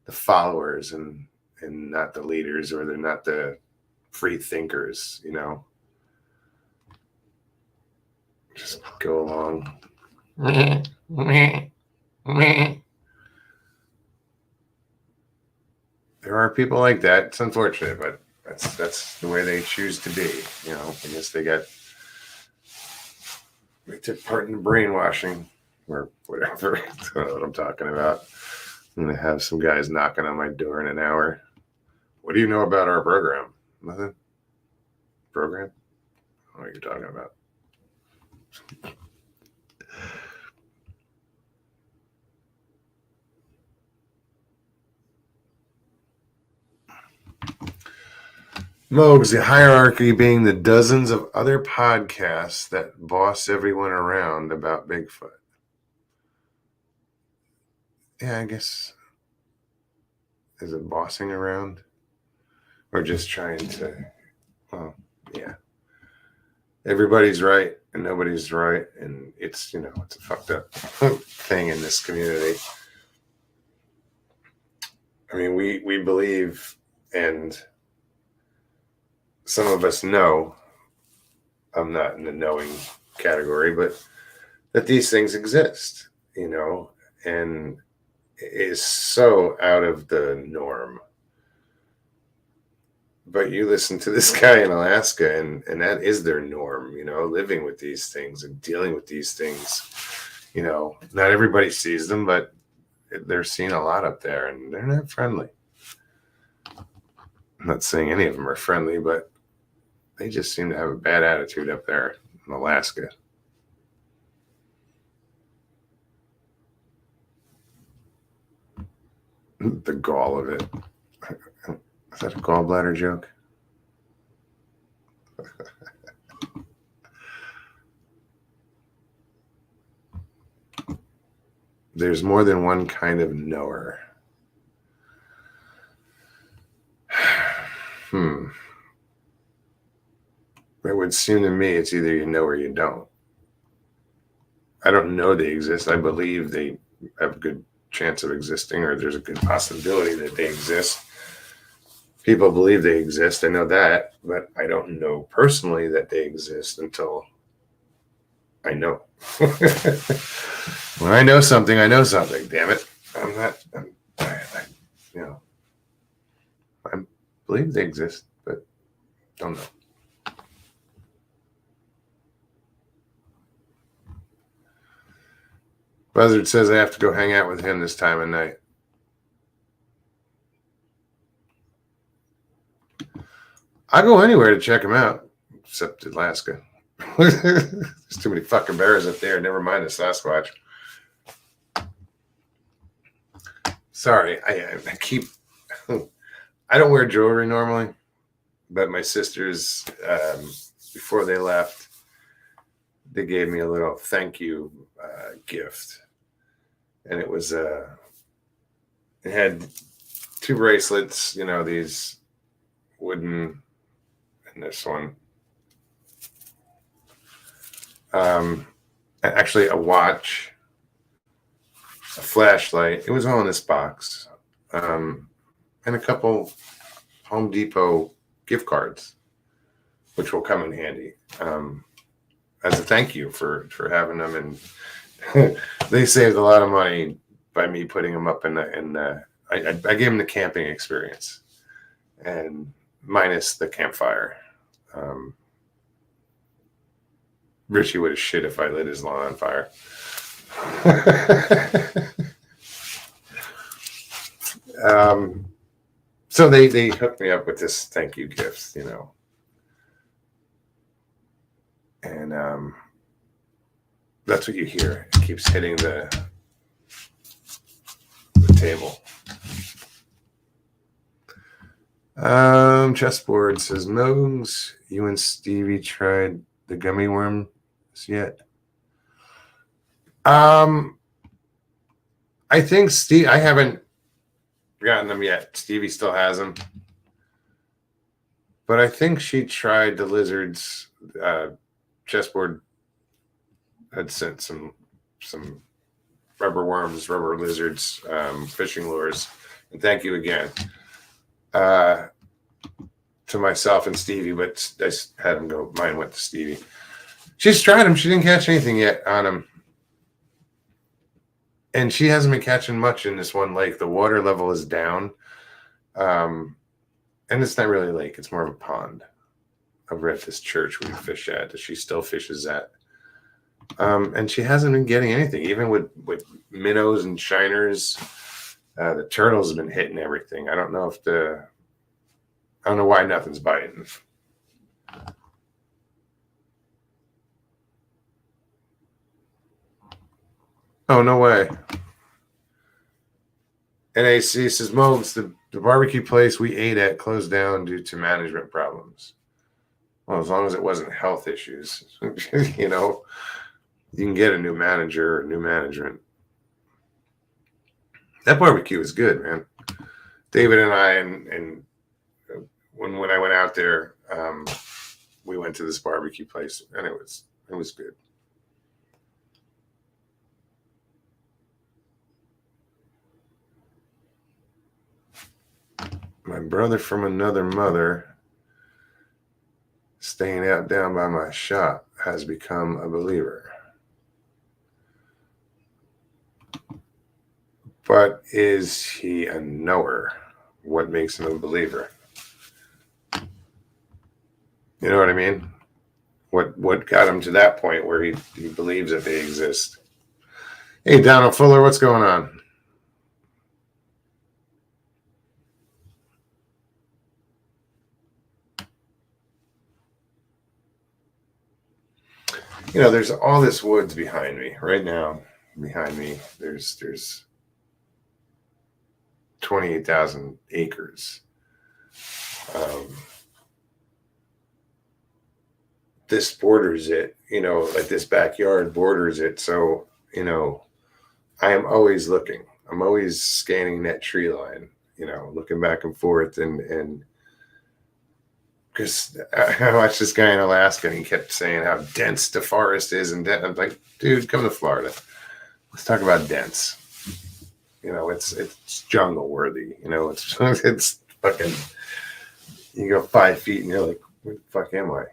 Speaker 1: the followers and not the leaders, or they're not the free thinkers. You know, just go along. There are people like that. It's unfortunate, but that's the way they choose to be. You know, I guess they took part in the brainwashing or whatever. I don't know what I'm talking about. I'm gonna have some guys knocking on my door in an hour. What do you know about our program? Nothing. Program? I don't know what you're talking about. Mogs, the hierarchy being the dozens of other podcasts that boss everyone around about Bigfoot. Yeah, I guess Is it bossing around? Or just trying to, well, yeah. Everybody's right and nobody's right. And it's, it's a fucked up thing in this community. I mean, we believe, and some of us know, I'm not in the knowing category, but that these things exist, and it is so out of the norm. But you listen to this guy in Alaska, and that is their norm, living with these things and dealing with these things. Not everybody sees them, but they're seen a lot up there, and they're not friendly. I'm not saying any of them are friendly, but they just seem to have a bad attitude up there in Alaska. The gall of it. Is that a gallbladder joke? There's more than one kind of knower. It would seem to me it's either you know or you don't. I don't know they exist. I believe they have a good chance of existing, or there's a good possibility that they exist. People believe they exist. I know that, but I don't know personally that they exist until I know. When I know something, I know something. Damn it! I believe they exist, but don't know. Buzzard says I have to go hang out with him this time of night. I go anywhere to check him out, except Alaska. There's too many fucking bears up there. Never mind the Sasquatch. Sorry, I keep. I don't wear jewelry normally, but my sisters, before they left, they gave me a little thank you gift, and it was it had 2 bracelets, these wooden, and this one, actually a watch, a flashlight. It was all in this box, and a couple Home Depot gift cards, which will come in handy. As a thank you for having them, and they saved a lot of money by me putting them up in the. I gave them the camping experience, and minus the campfire. Richie would have shit if I lit his lawn on fire. So they hooked me up with this thank you gift, and that's what you hear. It keeps hitting the table. Chessboard says, Mogs, you and Stevie tried the gummy worms yet? I think I haven't gotten them yet. Stevie still has them. But I think she tried the lizards. Chessboard had sent some rubber worms, rubber lizards, fishing lures. And thank you again to myself and Stevie, but I had them go. Mine went to Stevie. She's tried them. She didn't catch anything yet on them. And she hasn't been catching much in this one lake. The water level is down. And it's not really a lake. It's more of a pond over at this church we fish at, that she still fishes at. And she hasn't been getting anything, even with minnows and shiners. The turtles have been hitting everything. I don't know why nothing's biting. Oh, no way. NAC says, Mogs, the barbecue place we ate at closed down due to management problems. Well, as long as it wasn't health issues, you can get a new manager or new management. That barbecue is good, man. David and I, and when I went out there, we went to this barbecue place, and it was good. My brother from another mother, staying out down by my shop, has become a believer. But is he a knower? What makes him a believer? You know what I mean? What got him to that point where he believes that they exist? Hey, Donald Fuller, what's going on? You know, there's all this woods behind me right now. Behind me, there's 28,000 acres. This borders it, you know, like this backyard borders it. So, you know, I am always looking. I'm always scanning that tree line, you know, looking back and forth. And because I watched this guy in Alaska and he kept saying how dense the forest is. And I'm like, dude, come to Florida. Let's talk about dense. You know, it's jungle worthy. You know, it's fucking, you go 5 feet and you're like, where the fuck am I?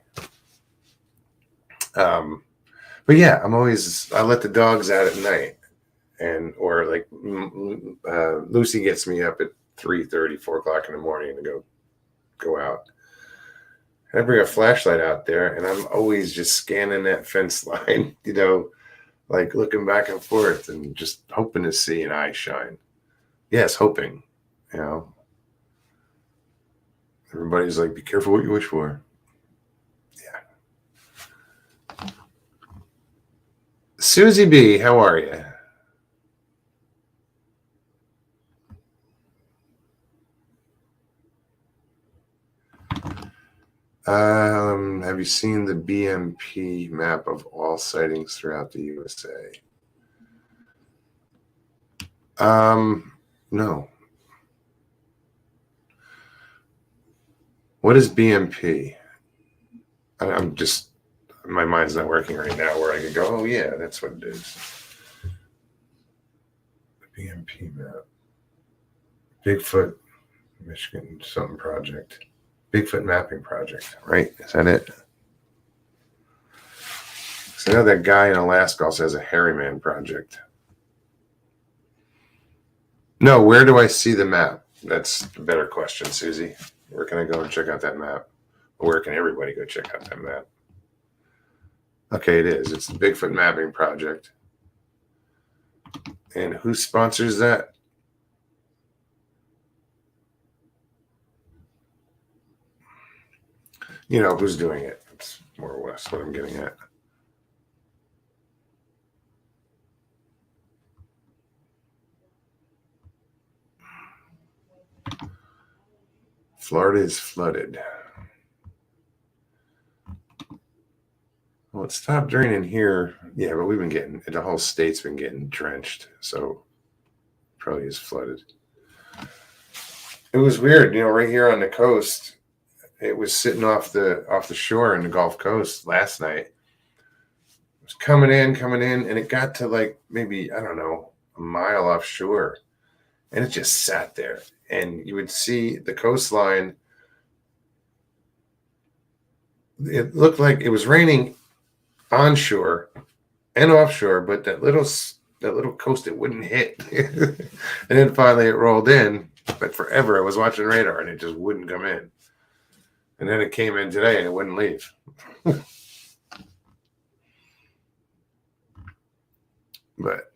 Speaker 1: But yeah, I let the dogs out at night, or like Lucy gets me up at 3:30, 4 o'clock in the morning to go out. And I bring a flashlight out there, and I'm always just scanning that fence line, you know, like looking back and forth and just hoping to see an eye shine. Yes, hoping, you know. Everybody's like, be careful what you wish for. Yeah. Susie B, how are you? Have you seen the BMP map of all sightings throughout the USA? No. What is BMP? I'm just, my mind's not working right now where I could go, oh yeah, that's what it is. The BMP map. Bigfoot, Michigan something project. Bigfoot mapping project, right? Is that it? So I know that guy in Alaska also has a hairy man project. No, where do I see the map? That's a better question, Susie. Where can I go and check out that map? Or where can everybody go check out that map? Okay, it is. It's the Bigfoot mapping project. And who sponsors that? You know, who's doing it? That's more or less what I'm getting at. Florida is flooded. Well, it stopped raining here. Yeah, but we've been getting, the whole state's been getting drenched. So probably is flooded. It was weird, you know, right here on the coast. It was sitting off the shore in the Gulf Coast last night. It was coming in, and it got to like maybe, I don't know, a mile offshore. And it just sat there. And you would see the coastline. It looked like it was raining onshore and offshore, but that little coast it wouldn't hit. And then finally it rolled in. But forever I was watching radar and it just wouldn't come in. And then it came in today and it wouldn't leave. But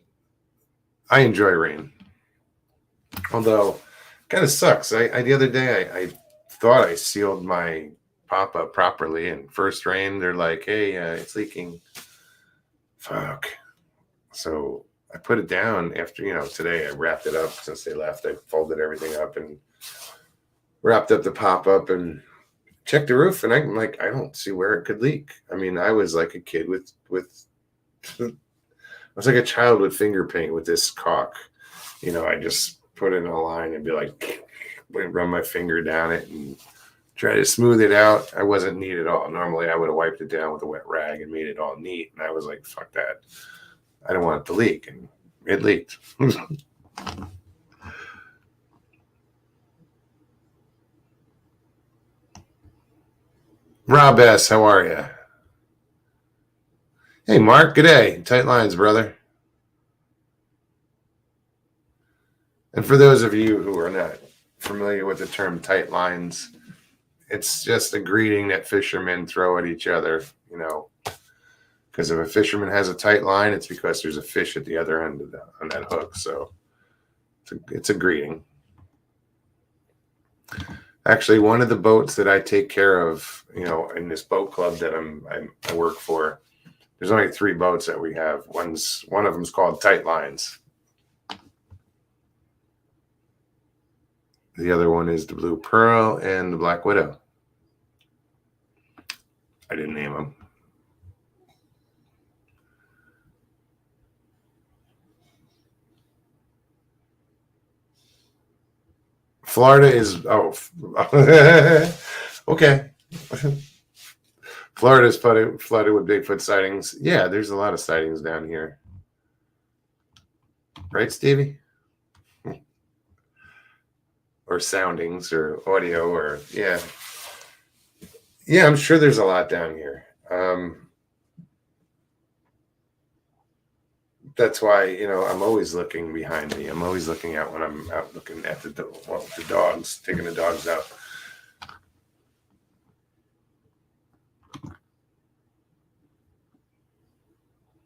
Speaker 1: I enjoy rain. Although, kind of sucks. The other day I thought I sealed my pop-up properly, and first rain, they're like, hey, it's leaking. Fuck. So I put it down after, you know, today I wrapped it up since they left. I folded everything up and wrapped up the pop-up and checked the roof, and I'm like, I don't see where it could leak. I mean, I was like a kid with I was like a child with finger paint with this caulk. You know, I just put in a line and be like, run my finger down it and try to smooth it out. I wasn't neat at all. Normally, I would have wiped it down with a wet rag and made it all neat. And I was like, fuck that. I don't want it to leak. And it leaked. Rob S., how are you? Hey, Mark, good day. Tight lines, brother. And for those of you who are not familiar with the term tight lines, it's just a greeting that fishermen throw at each other, you know, because if a fisherman has a tight line, it's because there's a fish at the other end of on that hook. So it's a greeting. Actually, one of the boats that I take care of, you know, in this boat club that I work for, there's only 3 boats that we have. One of them's called Tight Lines. The other one is the Blue Pearl and the Black Widow. I didn't name them. Florida is, okay. Florida is flooded with Bigfoot sightings. Yeah, there's a lot of sightings down here. Right, Stevie? Or soundings or audio or, yeah. Yeah, I'm sure there's a lot down here. That's why, you know, I'm always looking behind me. I'm always looking out when I'm out looking at the dogs, taking the dogs out.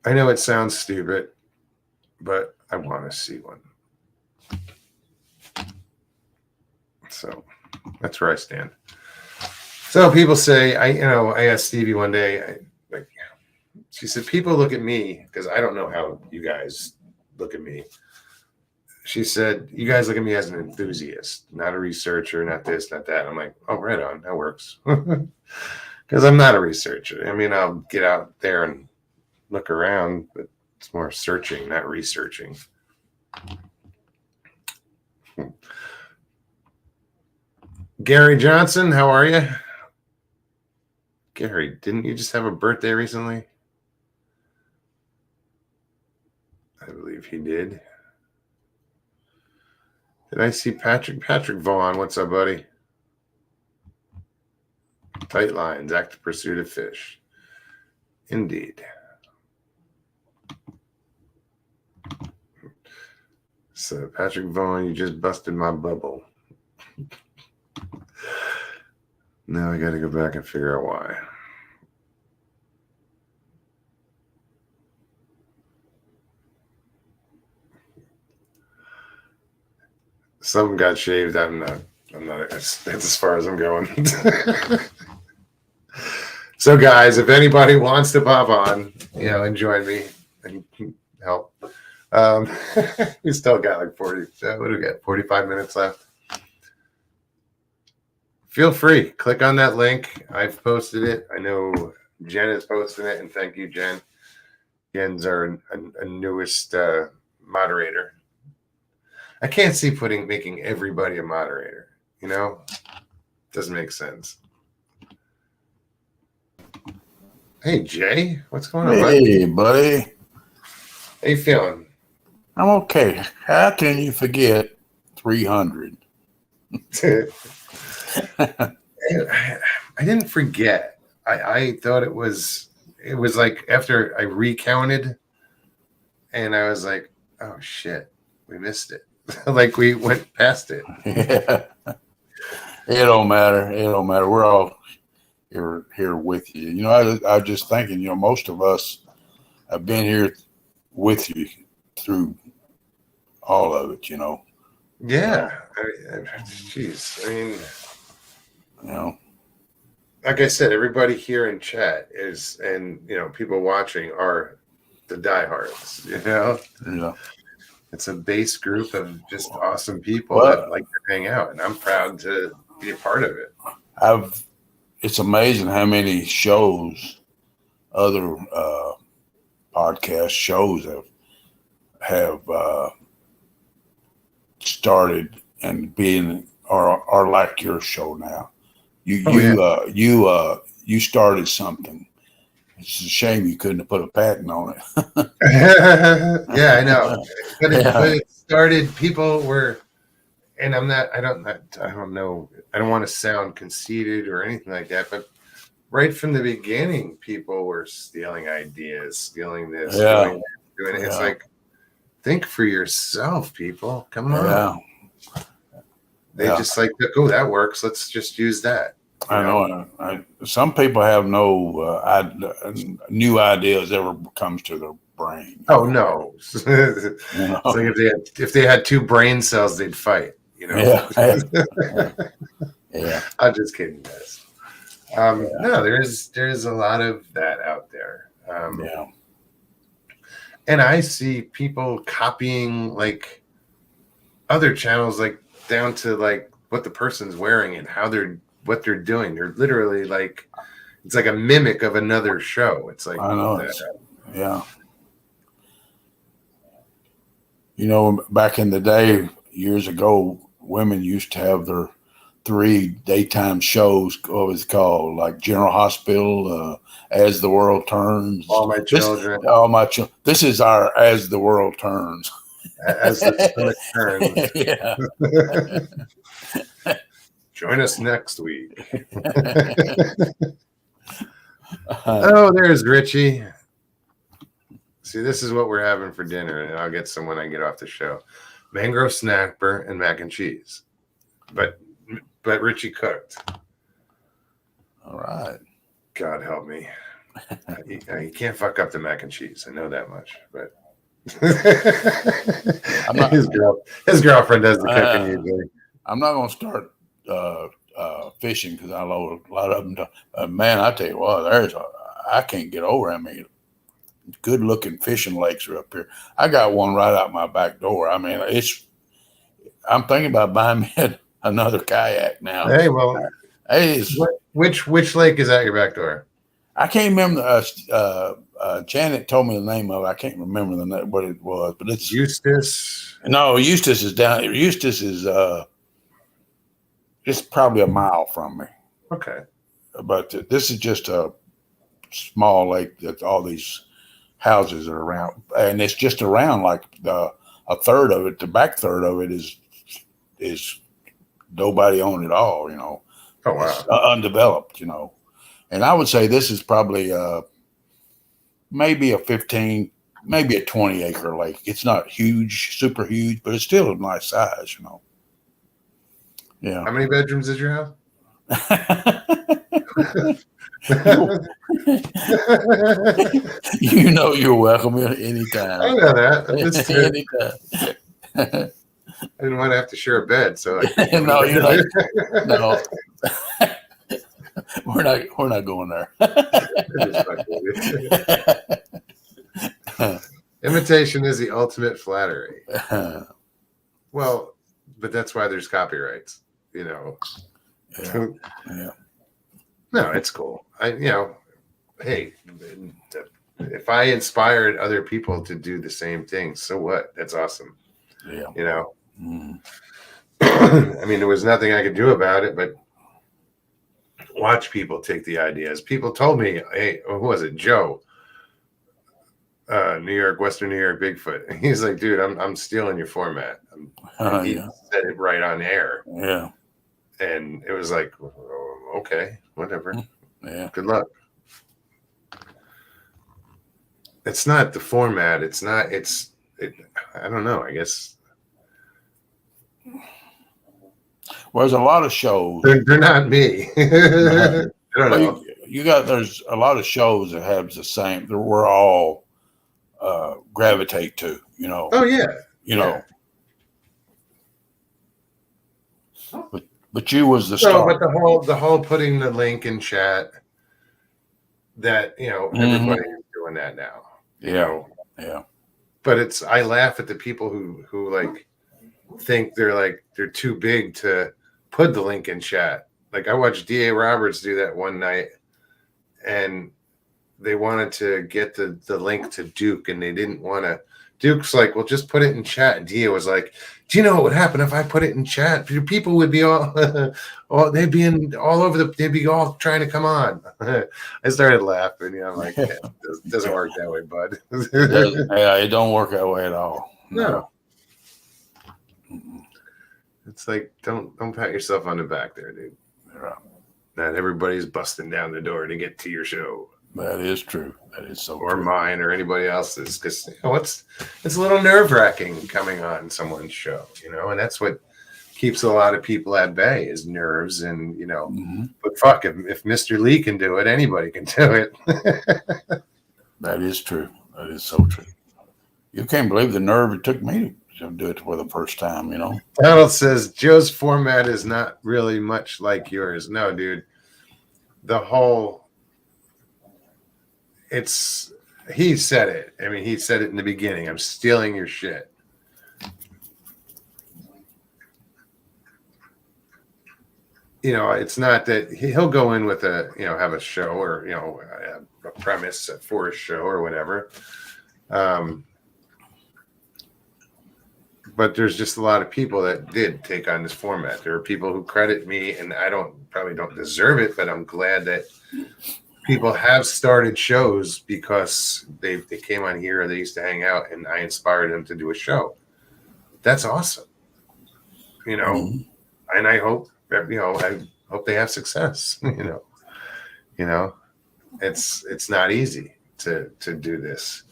Speaker 1: I know it sounds stupid, but I want to see one. So that's where I stand. So people say, I asked Stevie one day, she said, people look at me because I don't know how you guys look at me. She said, you guys look at me as an enthusiast, not a researcher, not this, not that. I'm like, oh, right on. That works. Because I'm not a researcher. I mean, I'll get out there and look around, but it's more searching, not researching. Gary Johnson, how are you? Gary, didn't you just have a birthday recently? I believe he did. Did I see Patrick? Patrick Vaughn, what's up, buddy? Tight lines, active pursuit of fish. Indeed. So, Patrick Vaughn, you just busted my bubble. Now I got to go back and figure out why. Something got shaved. I'm not. That's as far as I'm going. So, guys, if anybody wants to pop on, and join me and help, we still got like 40. What do we got? 45 minutes left. Feel free. Click on that link. I've posted it. I know Jen is posting it, and thank you, Jen. Jen's our newest moderator. I can't see making everybody a moderator. Doesn't make sense. Hey, Jay, what's going on?
Speaker 4: Hey, buddy.
Speaker 1: How you feeling?
Speaker 4: I'm okay. How can you forget 300?
Speaker 1: I didn't forget. I thought it was like after I recounted, and I was like, oh shit, we missed it. Like we went past it.
Speaker 4: Yeah. It don't matter. It don't matter. We're all here with you. I was just thinking, most of us have been here with you through all of it,
Speaker 1: Yeah. Jeez. I mean, like I said, everybody here in chat is, and people watching are the diehards.
Speaker 4: Yeah.
Speaker 1: It's a base group of just awesome people that like to hang out, and I'm proud to be a part of it.
Speaker 4: It's amazing how many shows, other podcast shows have started and being are like your show now. You started something. It's a shame you couldn't have put a patent on it.
Speaker 1: Yeah, I know. But it started. People were, and I don't know. I don't want to sound conceited or anything like that. But right from the beginning, people were stealing ideas, stealing this, doing it. It's like, think for yourself, people. Come on. They just like, oh, that works. Let's just use that.
Speaker 4: I know. Some people have no new ideas ever comes to their brain.
Speaker 1: Oh no! It's like if they had two brain cells, they'd fight.
Speaker 4: Yeah.
Speaker 1: I'm just kidding, guys. No, there's a lot of that out there. And I see people copying like other channels, like down to like what the person's wearing and what they're doing. They're literally like, it's like a mimic of another show. It's like,
Speaker 4: I know. Back in the day, years ago, women used to have their 3 daytime shows. What was it called? Like General Hospital, As the World Turns.
Speaker 1: All My Children.
Speaker 4: This is our As the World Turns.
Speaker 1: As the stomach turns. Join us next week. Oh, there's Richie. See, this is what we're having for dinner, and I'll get some when I get off the show. Mangrove snapper and mac and cheese. But Richie cooked.
Speaker 4: All right.
Speaker 1: God help me. You can't fuck up the mac and cheese. I know that much, but his girlfriend does the cooking usually.
Speaker 4: I'm not going to start fishing because I know a lot of them. Man, I tell you what, I can't get over. I mean, good looking fishing lakes are up here. I got one right out my back door. I mean, I'm thinking about buying me another kayak now.
Speaker 1: Hey, well, which lake is at your back door?
Speaker 4: I can't remember. Janet told me the name of it. I can't remember what it was, but it's
Speaker 1: Eustis.
Speaker 4: No, Eustis is down. Eustis is it's probably a mile from me.
Speaker 1: Okay,
Speaker 4: but this is just a small lake that all these houses are around, and it's just around like a third of it. The back third of it is nobody owned it all.
Speaker 1: Oh wow,
Speaker 4: it's undeveloped. And I would say this is probably maybe a 15, maybe a 20-acre lake. It's not huge, super huge, but it's still a nice size. Yeah.
Speaker 1: How many bedrooms is your house?
Speaker 4: You're welcome anytime.
Speaker 1: I know that.
Speaker 4: Anytime.
Speaker 1: I didn't want to have to share a bed, so
Speaker 4: no, you're like no. We're not going there.
Speaker 1: Imitation is the ultimate flattery. Well, but that's why there's copyrights.
Speaker 4: Yeah.
Speaker 1: No, it's cool. Hey, if I inspired other people to do the same thing, so what? That's awesome.
Speaker 4: Yeah.
Speaker 1: I mean, there was nothing I could do about it, but watch people take the ideas. People told me, hey, who was it? Joe, Western New York Bigfoot. He's like, dude, I'm stealing your format. He said it right on air.
Speaker 4: Yeah.
Speaker 1: And it was like, oh, okay, whatever.
Speaker 4: Yeah.
Speaker 1: Good luck. It's not the format. I don't know. I guess.
Speaker 4: Well, there's a lot of shows.
Speaker 1: They're not me. I don't know.
Speaker 4: There's a lot of shows that have the same, that we're all gravitate to,
Speaker 1: Oh, yeah.
Speaker 4: But you was the star.
Speaker 1: But the whole putting the link in chat, that, everybody is doing that now.
Speaker 4: Yeah.
Speaker 1: But I laugh at the people who like think they're too big to put the link in chat. Like I watched D.A. Roberts do that one night, and they wanted to get the link to Duke, and they didn't want to Duke's like, well, just put it in chat. And Dia was like, do you know what would happen if I put it in chat? People would be all, they'd be all over they'd be all trying to come on. I started laughing. I'm like, it doesn't work that way, bud.
Speaker 4: It don't work that way at all.
Speaker 1: No. It's like, don't pat yourself on the back there, dude.
Speaker 4: Right.
Speaker 1: Not everybody's busting down the door to get to your show.
Speaker 4: That is true. That is so
Speaker 1: or
Speaker 4: true.
Speaker 1: mine or anybody else's, because it's a little nerve-wracking coming on someone's show, and that's what keeps a lot of people at bay is nerves, and but fuck, if Mr. Lee can do it, anybody can do it.
Speaker 4: That is true. That is so true. You can't believe the nerve it took me to do it for the first time.
Speaker 1: Donald says Joe's format is not really much like yours. No, dude, he said it. I mean, he said it in the beginning. I'm stealing your shit. It's not that he'll go in with have a show or, a premise for a show or whatever. But there's just a lot of people that did take on this format. There are people who credit me, and I probably don't deserve it, but I'm glad that people have started shows because they came on here or they used to hang out, and I inspired them to do a show. That's awesome. And I hope I hope they have success. It's not easy to do this.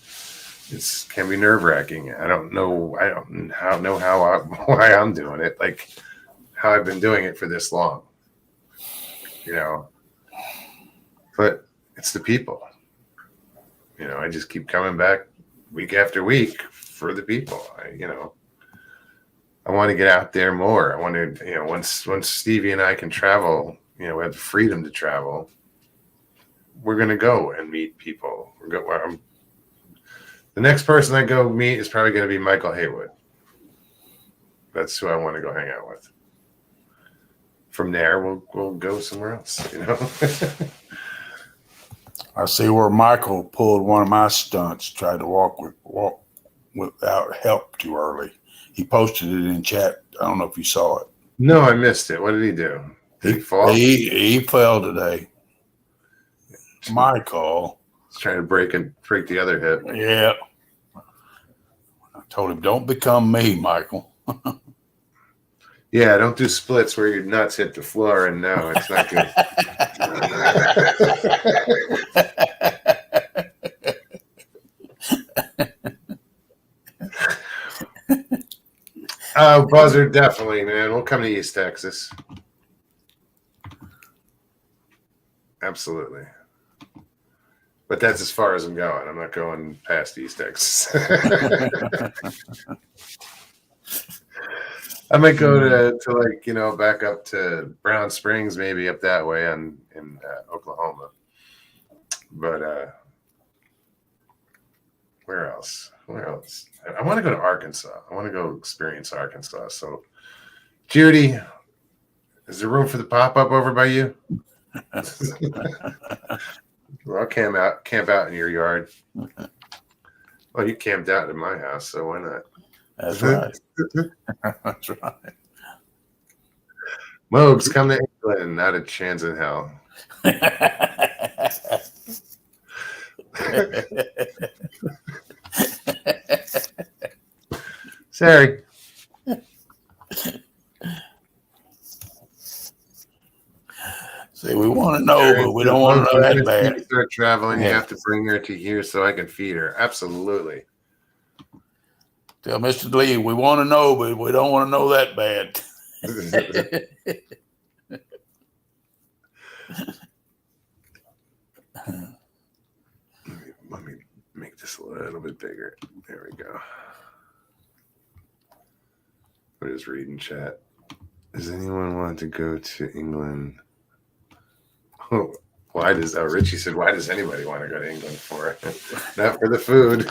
Speaker 1: It can be nerve-wracking. I don't know why I'm doing it, like how I've been doing it for this long. But it's the people. I just keep coming back week after week for the people. I want to get out there more. I want to, once Stevie and I can travel, we have the freedom to travel. We're gonna go and meet people. The next person I go meet is probably going to be Michael Haywood. That's who I want to go hang out with. From there, we'll go somewhere else.
Speaker 4: I see where Michael pulled one of my stunts, tried to walk without help too early. He posted it in chat. I don't know if you saw it.
Speaker 1: No, I missed it. What did he do? Did he fall?
Speaker 4: He fell today. Michael.
Speaker 1: He's trying to break the other hip.
Speaker 4: Yeah. I told him, don't become me, Michael.
Speaker 1: Yeah, don't do splits where your nuts hit the floor, and no, it's not good. Oh, Buzzard, definitely, man. We'll come to East Texas. Absolutely. But that's as far as I'm going. I'm not going past East Texas. I might go to back up to Brown Springs, maybe up that way in Oklahoma. But where else? I want to go to Arkansas. I want to go experience Arkansas. So, Judy, is there room for the pop-up over by you? Well, I'll camp out in your yard. Well, you camped out in my house, so why not?
Speaker 4: That's right. That's right.
Speaker 1: Mogs, come to England. Not a chance in hell. Sorry.
Speaker 4: See, we want to know, but we don't want to know that bad.
Speaker 1: Start traveling, you have to bring her to here so I can feed her. Absolutely.
Speaker 4: Tell Mr. Lee, we want to know, but we don't want to know that bad.
Speaker 1: Let me make this a little bit bigger. There we go. I'm just reading chat. Does anyone want to go to England? Oh, Richie said, why does anybody want to go to England for? Not for the food.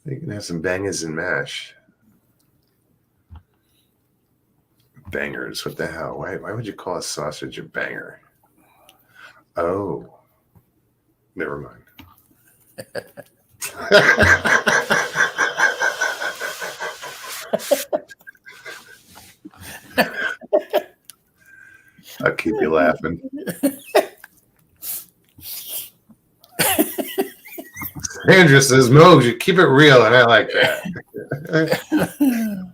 Speaker 1: You can have some bangers and mash. Bangers, what the hell? Why would you call a sausage a banger? Oh, never mind. I'll keep you laughing. Andrew says, Mogs, you keep it real, and I like that.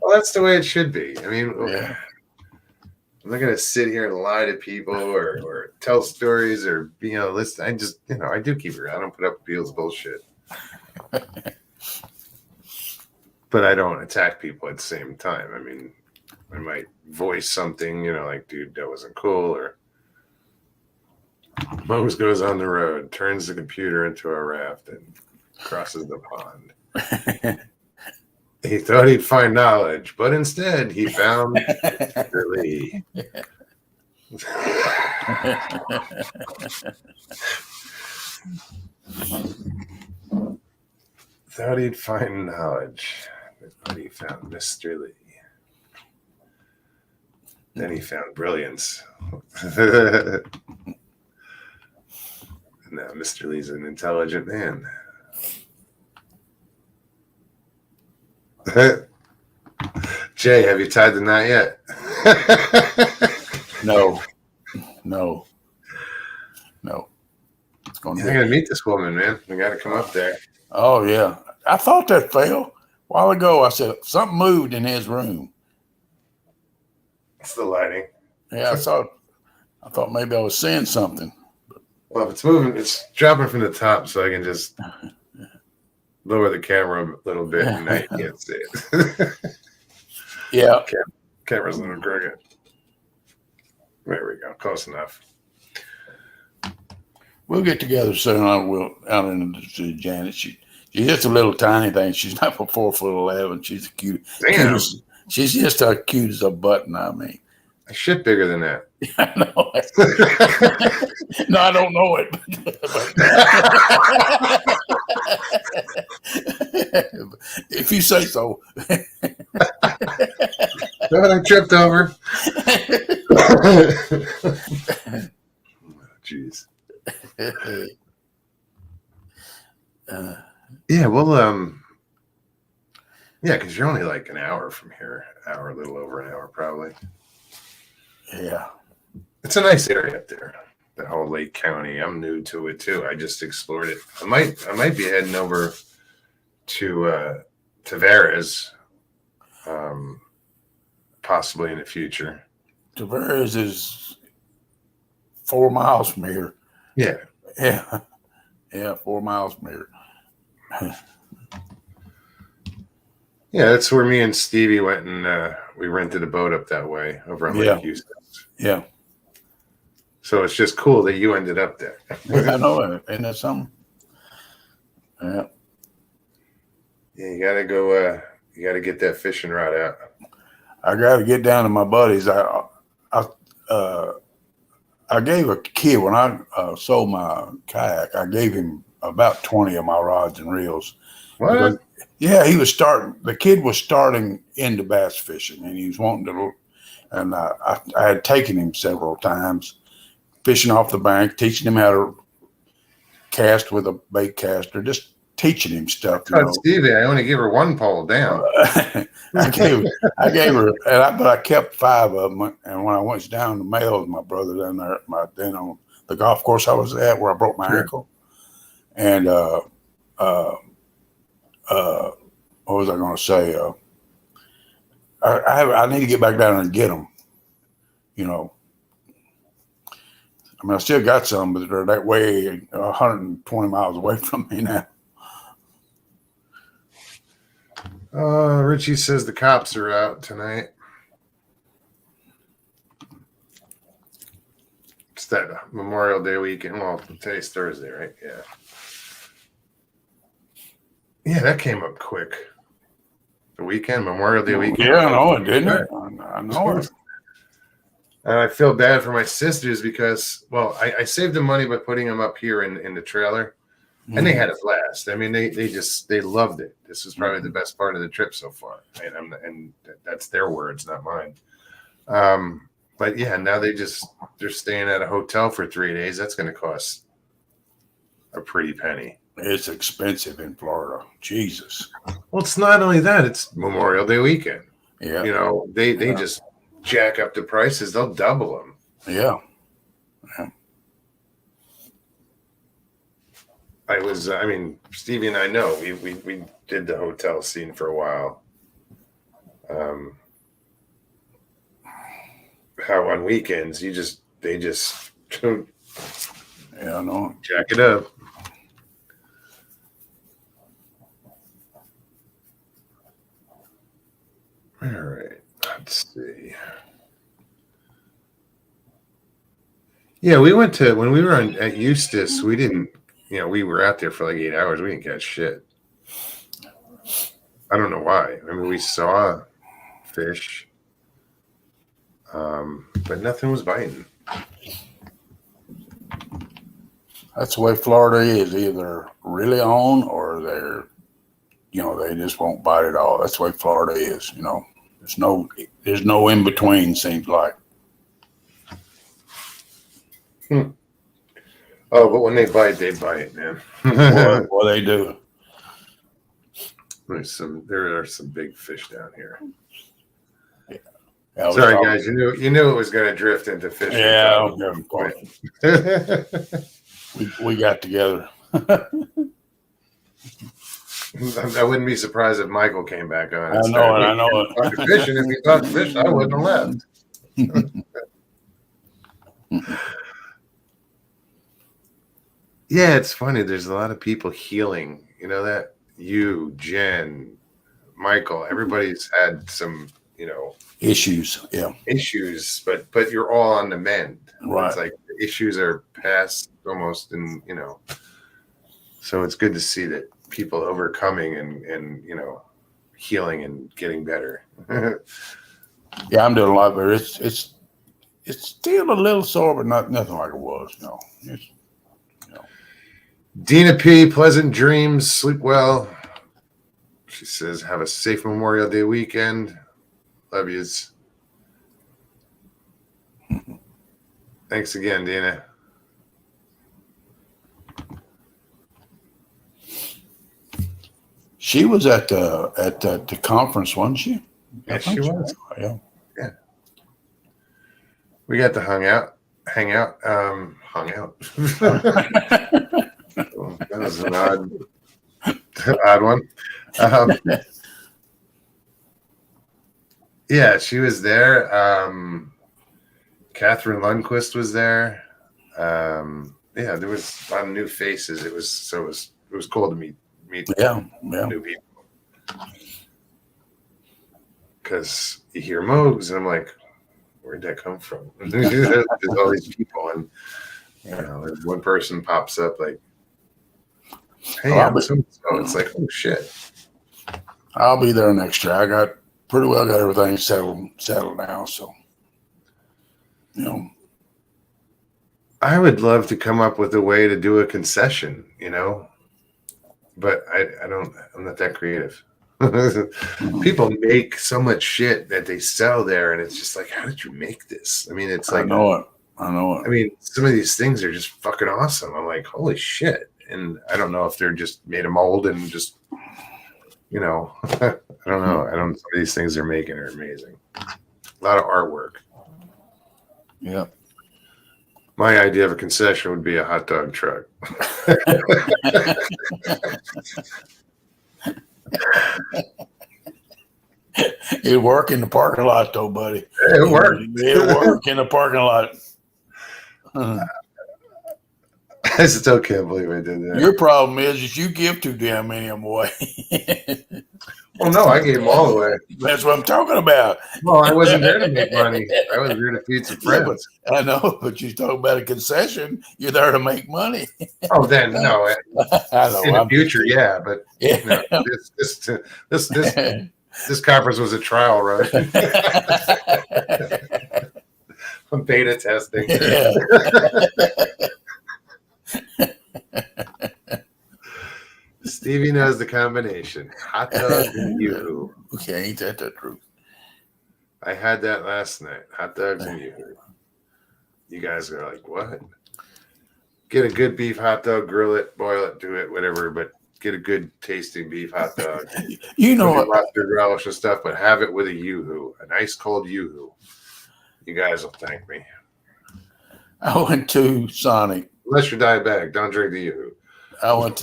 Speaker 1: Well, that's the way it should be. I mean,
Speaker 4: Yeah.
Speaker 1: I'm not going to sit here and lie to people or tell stories or, listen. I just, I do keep it real. I don't put up with people's bullshit. But I don't attack people at the same time. I mean, I might voice something, like, dude, that wasn't cool, or Mose goes on the road, turns the computer into a raft, and crosses the pond. He thought he'd find knowledge, but instead he found Lee. Thought he'd find knowledge, but he found Mr. Lee. Then he found brilliance. Now Mr. Lee's an intelligent man. Jay, have you tied the knot yet?
Speaker 4: No.
Speaker 1: I'm gonna meet this woman, man. We gotta come up there.
Speaker 4: Oh yeah. I thought that fell a while ago. I said something moved in his room.
Speaker 1: It's the lighting.
Speaker 4: Yeah, I thought maybe I was seeing something.
Speaker 1: Well, if it's moving, it's dropping from the top, so I can just lower the camera a little bit, and now you can't see it.
Speaker 4: Yeah.
Speaker 1: Camera's a little crooked. There we go. Close enough.
Speaker 4: We'll get together soon. I will out in the Janet. She's just a little tiny thing. She's not for 4'11". She's cute.
Speaker 1: Damn.
Speaker 4: She's just as cute as a button. I mean,
Speaker 1: Shit bigger than that.
Speaker 4: I know it. No, I don't know it. If you say so.
Speaker 1: I tripped over. Jeez. Yeah, well, yeah, because you're only like an hour from here. A little over an hour, probably.
Speaker 4: Yeah.
Speaker 1: It's a nice area up there. The whole Lake County. I'm new to it too. I just explored it. I might be heading over to Tavares, possibly in the future.
Speaker 4: Tavares is 4 miles from here.
Speaker 1: Yeah.
Speaker 4: Yeah, 4 miles from here.
Speaker 1: Yeah, that's where me and Stevie went, and we rented a boat up that way over on Lake Houston.
Speaker 4: Yeah.
Speaker 1: So it's just cool that you ended up there.
Speaker 4: I know it. Isn't that something? Yeah.
Speaker 1: Yeah, you gotta go. You gotta get that fishing rod out.
Speaker 4: I got to get down to my buddies. I gave a kid when I sold my kayak. I gave him about 20 of my rods and reels.
Speaker 1: What?
Speaker 4: Because, yeah, he was starting. The kid was starting into bass fishing, and he was wanting to. And I had taken him several times, fishing off the bank, teaching him how to cast with a bait caster, just teaching him stuff.
Speaker 1: Stevie, I only gave her one pole down.
Speaker 4: I gave her, but I kept 5 of them. And when I went down to mail with my brother down there, then on the golf course I was at where I broke my ankle, and what was I going to say? I need to get back down and get them. I mean, I still got some, but they're that way 120 miles away from me now.
Speaker 1: Richie says the cops are out tonight. It's that Memorial Day weekend. Well, today's Thursday, right? Yeah. Yeah, that came up quick. The weekend, Memorial Day weekend.
Speaker 4: Yeah, I know it, didn't it? I know it.
Speaker 1: And I feel bad for my sisters because, well, I saved the money by putting them up here in the trailer, and they had a blast. I mean, they loved it. This was probably the best part of the trip so far, and that's their words, not mine. But yeah, now they're staying at a hotel for 3 days. That's going to cost a pretty penny.
Speaker 4: It's expensive in Florida. Jesus.
Speaker 1: Well, it's not only that; it's Memorial Day weekend.
Speaker 4: Yeah.
Speaker 1: You know, they just jack up the prices. They'll double them.
Speaker 4: Yeah.
Speaker 1: I mean, Stevie and I know we did the hotel scene for a while. How on weekends they just
Speaker 4: Yeah, I know.
Speaker 1: jack it up. All right, let's see. Yeah, we went to when we were at Eustis. We didn't, we were out there for like 8 hours. We didn't catch shit. I don't know why. I mean, we saw fish, but nothing was biting.
Speaker 4: That's the way Florida is. Either really on or they're, they just won't bite at all. That's the way Florida is. There's no in between. Seems like.
Speaker 1: Oh, but when they bite, man.
Speaker 4: Well, they do.
Speaker 1: There are some big fish down here.
Speaker 4: Yeah,
Speaker 1: sorry, guys. You knew it was going to drift into fishing.
Speaker 4: Yeah, of course. we got together.
Speaker 1: I wouldn't be surprised if Michael came back on.
Speaker 4: I know it.
Speaker 1: Fishing. If he talked fish, I wouldn't have left. Yeah, it's funny. There's a lot of people healing. You know that? You, Jen, Michael, everybody's had some,
Speaker 4: issues. Yeah.
Speaker 1: Issues, but you're all on the mend.
Speaker 4: Right.
Speaker 1: It's like the issues are past almost, and so it's good to see that people overcoming and healing and getting better.
Speaker 4: Yeah, I'm doing a lot better. It's still a little sore, but nothing like it was.
Speaker 1: Dina P, pleasant dreams, sleep well. She says, have a safe Memorial Day weekend. Love yous. Thanks again, Dina.
Speaker 4: She was at the conference, wasn't she?
Speaker 1: Yeah, she was.
Speaker 4: Yeah.
Speaker 1: We got to hang out. That was an odd one. Yeah, she was there. Catherine Lundquist was there. Yeah, there was a lot of new faces. It was cool to meet new people. Because you hear Mogs, and I'm like, where'd that come from? There's all these people, and one person pops up like, hey, I'm so-and-so. It's like, oh shit.
Speaker 4: I'll be there next year. I got pretty well got everything settled now. So,
Speaker 1: I would love to come up with a way to do a concession, but I'm not that creative. People make so much shit that they sell there, and it's just like, how did you make this? I mean, it's like,
Speaker 4: I know it.
Speaker 1: I mean, some of these things are just fucking awesome. I'm like, holy shit. And I don't know if they're just made a mold and just, I don't know. Some of these things they're making are amazing. A lot of artwork.
Speaker 4: Yeah.
Speaker 1: My idea of a concession would be a hot dog truck.
Speaker 4: It worked in the parking lot, though, buddy.
Speaker 1: It worked.
Speaker 4: It worked in the parking lot.
Speaker 1: I still can't believe I did that.
Speaker 4: Your problem is you give too damn many of them away.
Speaker 1: Well, no, I gave them all away.
Speaker 4: That's what I'm talking about.
Speaker 1: Well, I wasn't there to make money. I was there to feed some friends.
Speaker 4: Yeah, I know, but you talk about a concession. You're there to make money.
Speaker 1: Oh, then no.
Speaker 4: I know.
Speaker 1: In the future, yeah, but this conference was a trial run. Beta testing.
Speaker 4: Yeah.
Speaker 1: Stevie knows the combination. Hot dog and yoo-hoo.
Speaker 4: Okay, ain't that the truth?
Speaker 1: I had that last night. Hot dogs and yoo-hoo. You guys are like, what? Get a good beef hot dog, grill it, boil it, do it, whatever. But get a good tasting beef hot dog.
Speaker 4: You know
Speaker 1: Put your
Speaker 4: what?
Speaker 1: mustard, relish, and stuff, but have it with a yoo-hoo, a nice cold yoo-hoo. You guys will thank me.
Speaker 4: I went to Sonic.
Speaker 1: Unless you're diabetic, don't drink the yoo-hoo.
Speaker 4: I went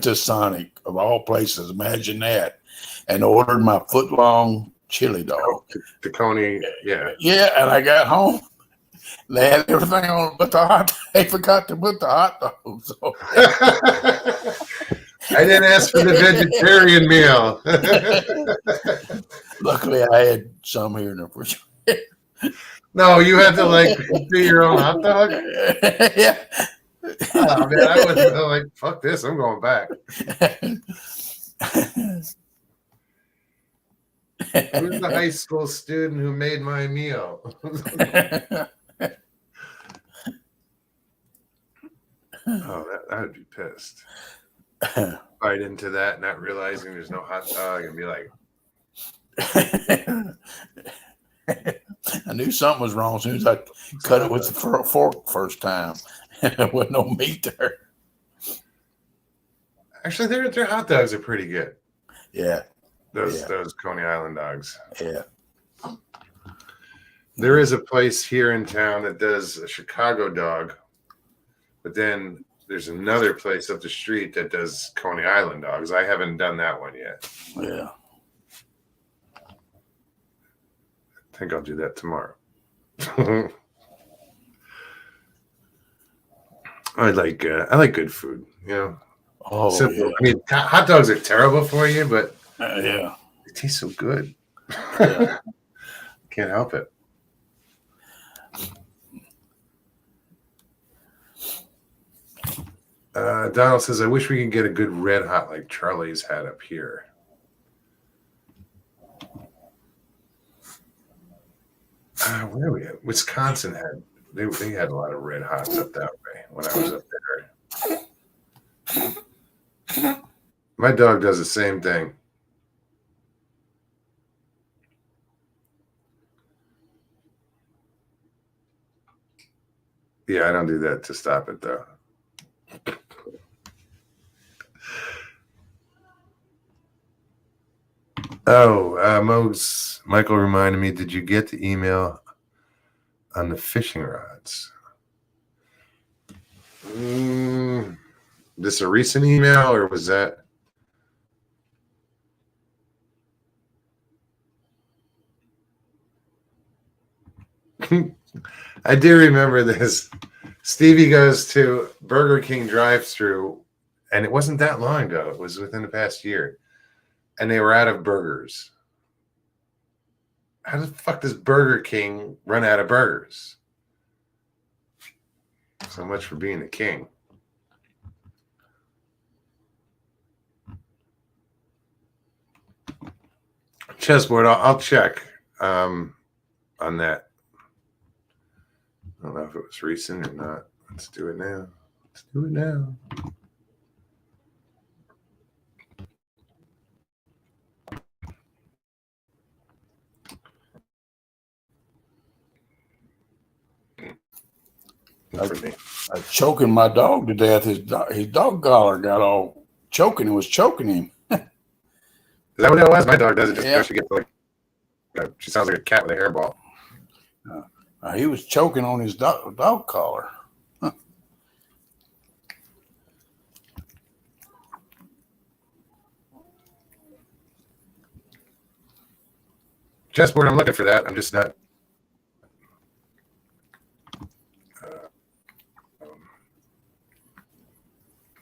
Speaker 4: to Sonic of all places. Imagine that, and ordered my foot-long chili dog.
Speaker 1: The Coney, yeah.
Speaker 4: Yeah, and I got home. They had everything on, but they forgot to put the hot dogs on.
Speaker 1: I didn't ask for the vegetarian meal.
Speaker 4: Luckily, I had some here in the refrigerator.
Speaker 1: No, you had to like do your own hot dog.
Speaker 4: Yeah.
Speaker 1: Oh man, I would have been like, fuck this, I'm going back. Who's the high school student who made my meal? Oh, I would be pissed. Bite into that, not realizing there's no hot dog, and be like,
Speaker 4: I knew something was wrong as soon as I cut it with the fork first time. There wasn't no meat there.
Speaker 1: actually, their hot dogs are pretty good.
Speaker 4: Yeah.
Speaker 1: Those Coney Island dogs.
Speaker 4: Yeah.
Speaker 1: There is a place here in town that does a Chicago dog, but then there's another place up the street that does Coney Island dogs. I haven't done that one yet.
Speaker 4: Yeah.
Speaker 1: I think I'll do that tomorrow. I like good food, you know.
Speaker 4: Oh,
Speaker 1: Simple.
Speaker 4: yeah.
Speaker 1: I mean, hot dogs are terrible for you, but
Speaker 4: Yeah.
Speaker 1: they taste so good.
Speaker 4: Yeah.
Speaker 1: Can't help it. Donald says, I wish we could get a good red hot like Charlie's had up here. Where are we at? Wisconsin they had a lot of red hots up that way when I was up there. My dog does the same thing. Yeah, I don't do that to stop it though. Oh, Michael reminded me, did you get the email on the fishing rods? This a recent email or was that? I do remember this. Stevie goes to Burger King drive-thru, and it wasn't that long ago. It was within the past year. And they were out of burgers. How the fuck does Burger King run out of burgers? So much for being a king. Chessboard, I'll check on that. I don't know if it was recent or not. Let's do it now. Let's do it now. For me.
Speaker 4: I was choking my dog to death. His dog collar got all choking and was choking him.
Speaker 1: Is that what it was? My dog does it just
Speaker 4: Yeah.
Speaker 1: because she gets like, she sounds like a cat with a hairball.
Speaker 4: He was choking on his dog collar. Huh.
Speaker 1: Chessboard, I'm looking for that. I'm just not.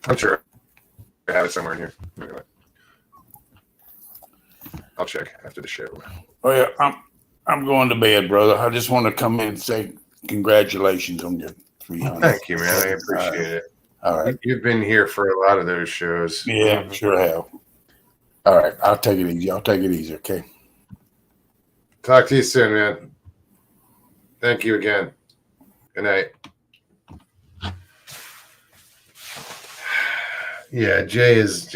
Speaker 1: I'm sure I have it somewhere in here. Anyway, I'll check after the show.
Speaker 4: Oh yeah, I'm going to bed, brother. I just want to come in and say congratulations on your 300.
Speaker 1: Thank you, man. I appreciate it.
Speaker 4: All right.
Speaker 1: You've been here for a lot of those shows.
Speaker 4: Yeah, sure have. All right, I'll take it easy. Okay.
Speaker 1: Talk to you soon, man. Thank you again. Good night. Yeah, Jay's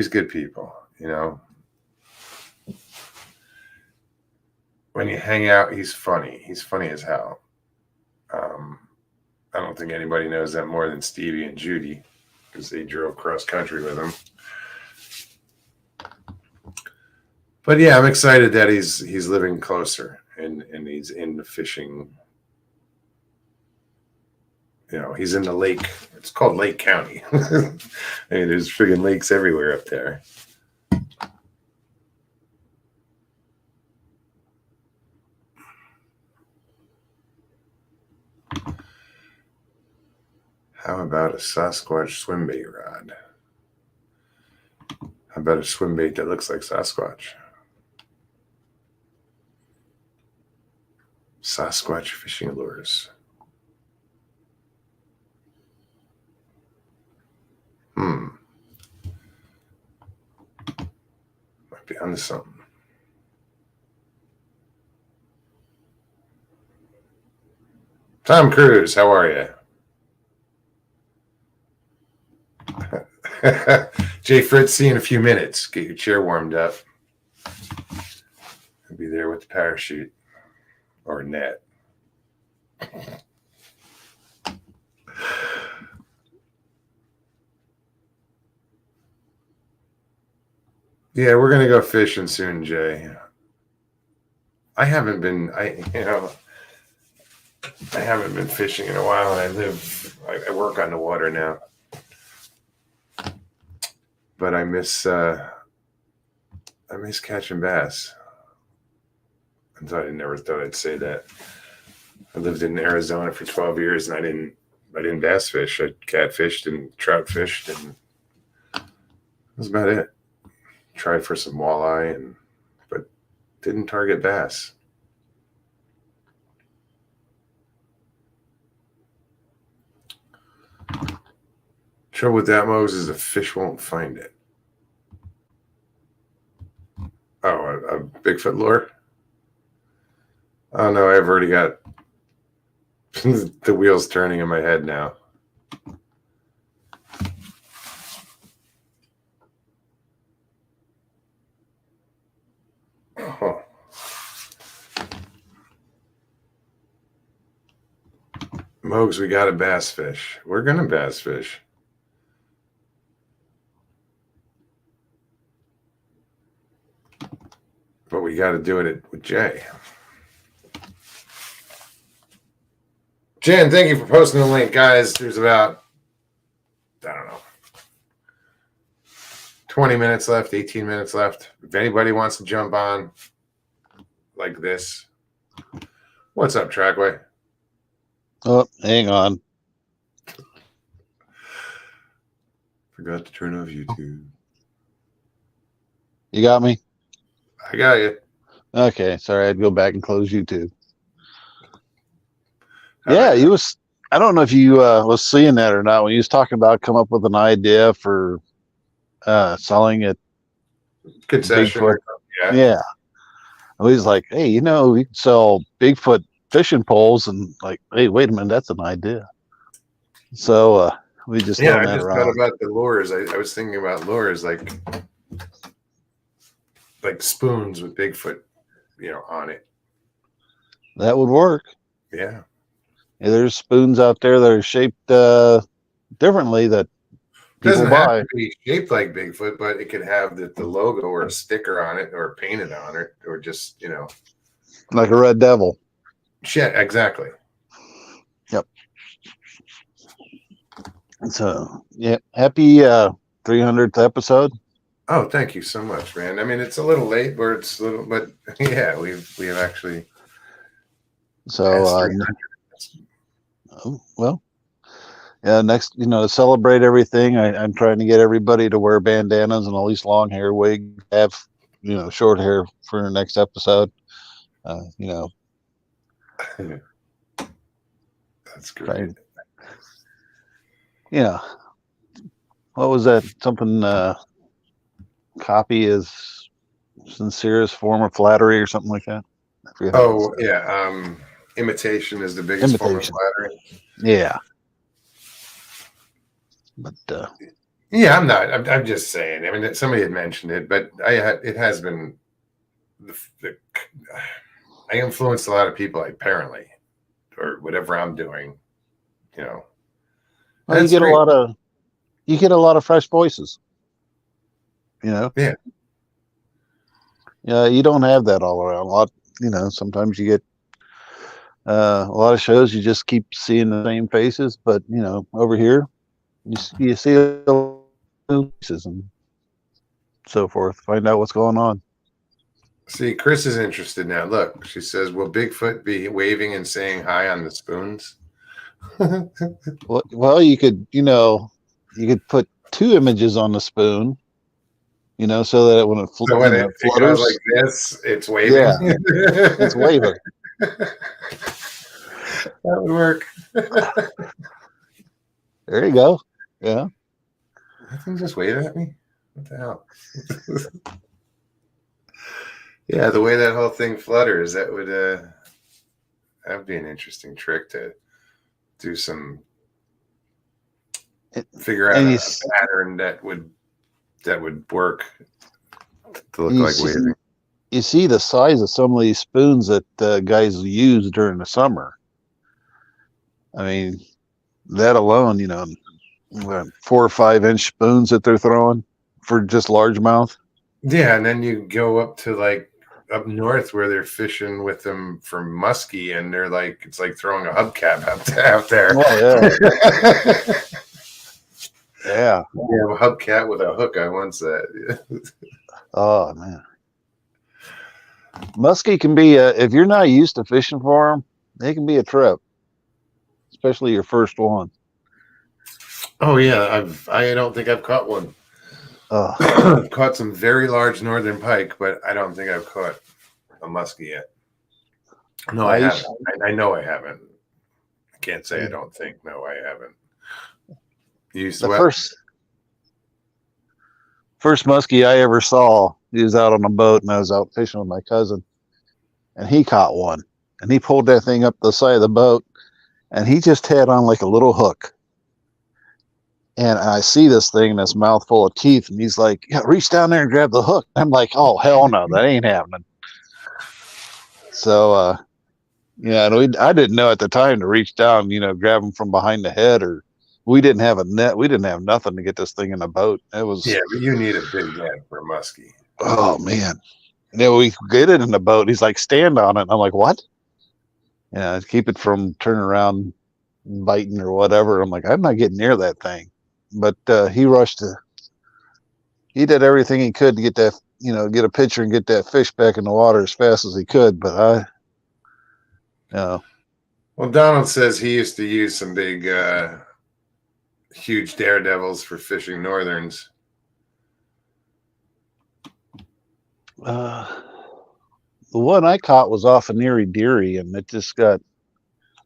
Speaker 1: good people, you know. When you hang out, he's funny. He's funny as hell. I don't think anybody knows that more than Stevie and Judy because they drove cross country with him. But yeah, I'm excited that he's living closer and he's in the fishing. You know, he's in the lake. It's called Lake County. I mean, there's friggin' lakes everywhere up there. How about a Sasquatch swim bait rod? How about a swim bait that looks like Sasquatch? Sasquatch fishing lures. Might be onto something. Tom Cruise, how are you? Jay Fritz, see you in a few minutes. Get your chair warmed up. I'll be there with the parachute or net. Yeah, we're gonna go fishing soon, Jay. I haven't been fishing in a while, and I work on the water now. But I miss catching bass. I never thought I'd say that. I lived in Arizona for 12 years, and I didn't bass fish. I catfished and trout fished, and that was about it. Tried for some walleye, but didn't target bass. Trouble with that, Mose, is the fish won't find it. Oh, a Bigfoot lure? Oh no, I've already got the wheels turning in my head now. Oh. Mogs, we got a bass fish. We're gonna bass fish. But we got to do it with Jay. Jen, thank you for posting the link, guys. There's about, I don't know, 20 minutes left, 18 minutes left. If anybody wants to jump on like this. What's up, Trackway?
Speaker 5: Oh, hang on.
Speaker 1: Forgot to turn off YouTube.
Speaker 5: You got me?
Speaker 1: I got you.
Speaker 5: Okay, sorry, I'd go back and close YouTube.
Speaker 1: All
Speaker 5: Yeah,
Speaker 1: right.
Speaker 5: he was. I don't know if you was seeing that or not when he was talking about come up with an idea for selling it.
Speaker 1: Concession.
Speaker 5: Bigfoot. Yeah. And he's like, hey, you know, we could sell Bigfoot fishing poles, and like, hey, wait a minute, that's an idea. So we just
Speaker 1: Yeah,
Speaker 5: throwing
Speaker 1: I
Speaker 5: that
Speaker 1: just
Speaker 5: around.
Speaker 1: thought about the lures. I was thinking about lures like spoons with Bigfoot, on it.
Speaker 5: That would work.
Speaker 1: Yeah.
Speaker 5: Yeah, there's spoons out there that are shaped differently that people
Speaker 1: Doesn't have
Speaker 5: buy.
Speaker 1: to be shaped like Bigfoot, but it could have the logo or a sticker on it or painted on it or just,
Speaker 5: Like a red devil.
Speaker 1: shit, exactly.
Speaker 5: Yep. So, yeah, happy 300th episode.
Speaker 1: Oh, thank you so much, man. I mean, it's a little late, but yeah, we have actually.
Speaker 5: So, well, yeah, next, to celebrate everything, I'm trying to get everybody to wear bandanas and at least long hair, wig, have, short hair for the next episode.
Speaker 1: That's great.
Speaker 5: Right. Yeah. What was that? Something, copy is sincerest form of flattery or something like that. I forget how
Speaker 1: Oh,
Speaker 5: it said.
Speaker 1: yeah. Imitation is the biggest form of
Speaker 5: Imitation.
Speaker 1: flattery.
Speaker 5: Yeah. But
Speaker 1: Yeah, I'm just saying. I mean, somebody had mentioned it, but it has been. I influenced a lot of people, apparently, or whatever I'm doing. You know,
Speaker 5: Well,
Speaker 1: that's great.
Speaker 5: you get a lot of fresh voices. You know.
Speaker 1: Yeah.
Speaker 5: Yeah, you don't have that all around. A lot, sometimes you get a lot of shows you just keep seeing the same faces, but over here you see a lot of new faces and so forth. Find out what's going on.
Speaker 1: See, Chris is interested now. Look, she says, "Will Bigfoot be waving and saying hi on the spoons?"
Speaker 5: Well, you could put two images on the spoon, so that when it
Speaker 1: So when it goes
Speaker 5: flutters,
Speaker 1: like this, it's waving.
Speaker 5: yeah, it's waving.
Speaker 1: That would work.
Speaker 5: There you go. Yeah.
Speaker 1: Nothing just waving at me. What the hell? Yeah, the way that whole thing flutters, that'd be an interesting trick to do some figure out a pattern that would work to look like waving.
Speaker 5: You see the size of some of these spoons that guys use during the summer. I mean, that alone, 4 or 5 inch spoons that they're throwing for just largemouth.
Speaker 1: Yeah, and then you go up to like up north where they're fishing with them for muskie, and they're like, it's like throwing a hubcap out there.
Speaker 5: Oh yeah. Yeah.
Speaker 1: Yeah, a hubcap with a hook. I once said.
Speaker 5: Oh man. Muskie can be if you're not used to fishing for them, they can be a trip, especially your first one.
Speaker 1: Oh yeah, I don't think I've caught one. I've caught some very large northern pike, but I don't think I've caught a muskie yet. No, I haven't. I know I haven't. I can't say I don't think. No, I haven't. You used to
Speaker 5: first muskie I ever saw, he was out on a boat and I was out fishing with my cousin and he caught one and he pulled that thing up the side of the boat and he just had on like a little hook. And I see this thing in his mouth full of teeth and he's like, yeah, reach down there and grab the hook. I'm like, oh, hell no, that ain't happening. So, and I didn't know at the time to reach down, grab him from behind the head, or we didn't have a net. We didn't have nothing to get this thing in the boat. It was,
Speaker 1: yeah, but you need a big net for a muskie.
Speaker 5: Oh man. And then we get it in the boat. He's like, stand on it. And I'm like, what? Yeah, keep it from turning around, biting or whatever. I'm like, I'm not getting near that thing. But he did everything he could to get that, get a picture and get that fish back in the water as fast as he could. But
Speaker 1: Well, Donald says he used to use some big, huge daredevils for fishing northerns.
Speaker 5: The one I caught was off of Neary Deary, and it just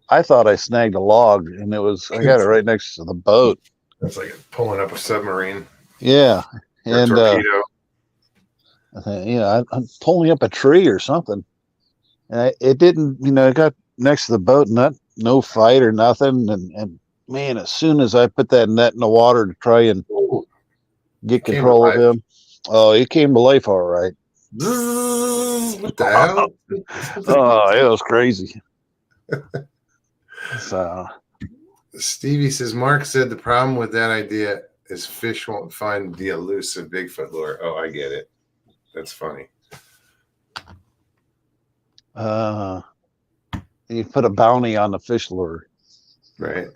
Speaker 5: I thought I snagged a log, and I got it right next to the boat.
Speaker 1: That's like pulling up a submarine.
Speaker 5: Yeah.
Speaker 1: Or and torpedo.
Speaker 5: I'm pulling up a tree or something. And it didn't, it got next to the boat, no fight or nothing. And man, as soon as I put that net in the water to try and get control of him, oh, he came to life all right.
Speaker 1: What the hell?
Speaker 5: Oh, it was crazy. So
Speaker 1: Stevie says, Mark said the problem with that idea is fish won't find the elusive Bigfoot lure. Oh, I get it. That's funny.
Speaker 5: You put a bounty on the fish lure.
Speaker 1: Right.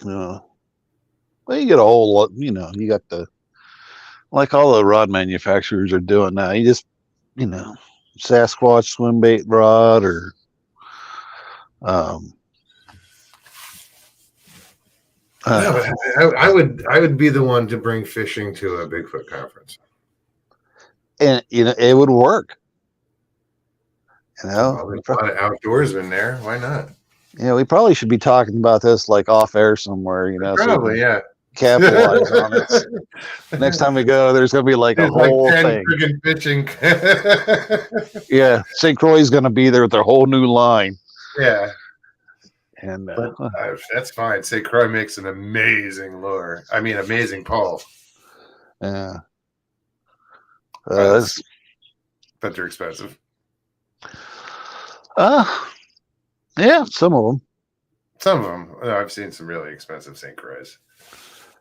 Speaker 5: Well, you get a whole lot, you got like all the rod manufacturers are doing now. You just, Sasquatch swim bait rod or,
Speaker 1: I would be the one to bring fishing to a Bigfoot conference.
Speaker 5: And it would work.
Speaker 1: Well, there's a lot of outdoorsmen there. Why not?
Speaker 5: Yeah, we probably should be talking about this like off air somewhere,
Speaker 1: Probably,
Speaker 5: so capitalize on it. Next time we go, there's gonna be like a whole thing.
Speaker 1: Freaking fishing.
Speaker 5: Yeah, St. Croix's gonna be there with their whole new line.
Speaker 1: Yeah.
Speaker 5: And
Speaker 1: that's fine. St. Croix makes an amazing lure. I mean, amazing pole.
Speaker 5: Yeah.
Speaker 1: But they're expensive.
Speaker 5: Yeah, some of them.
Speaker 1: Some of them. I've seen some really expensive St. Croix.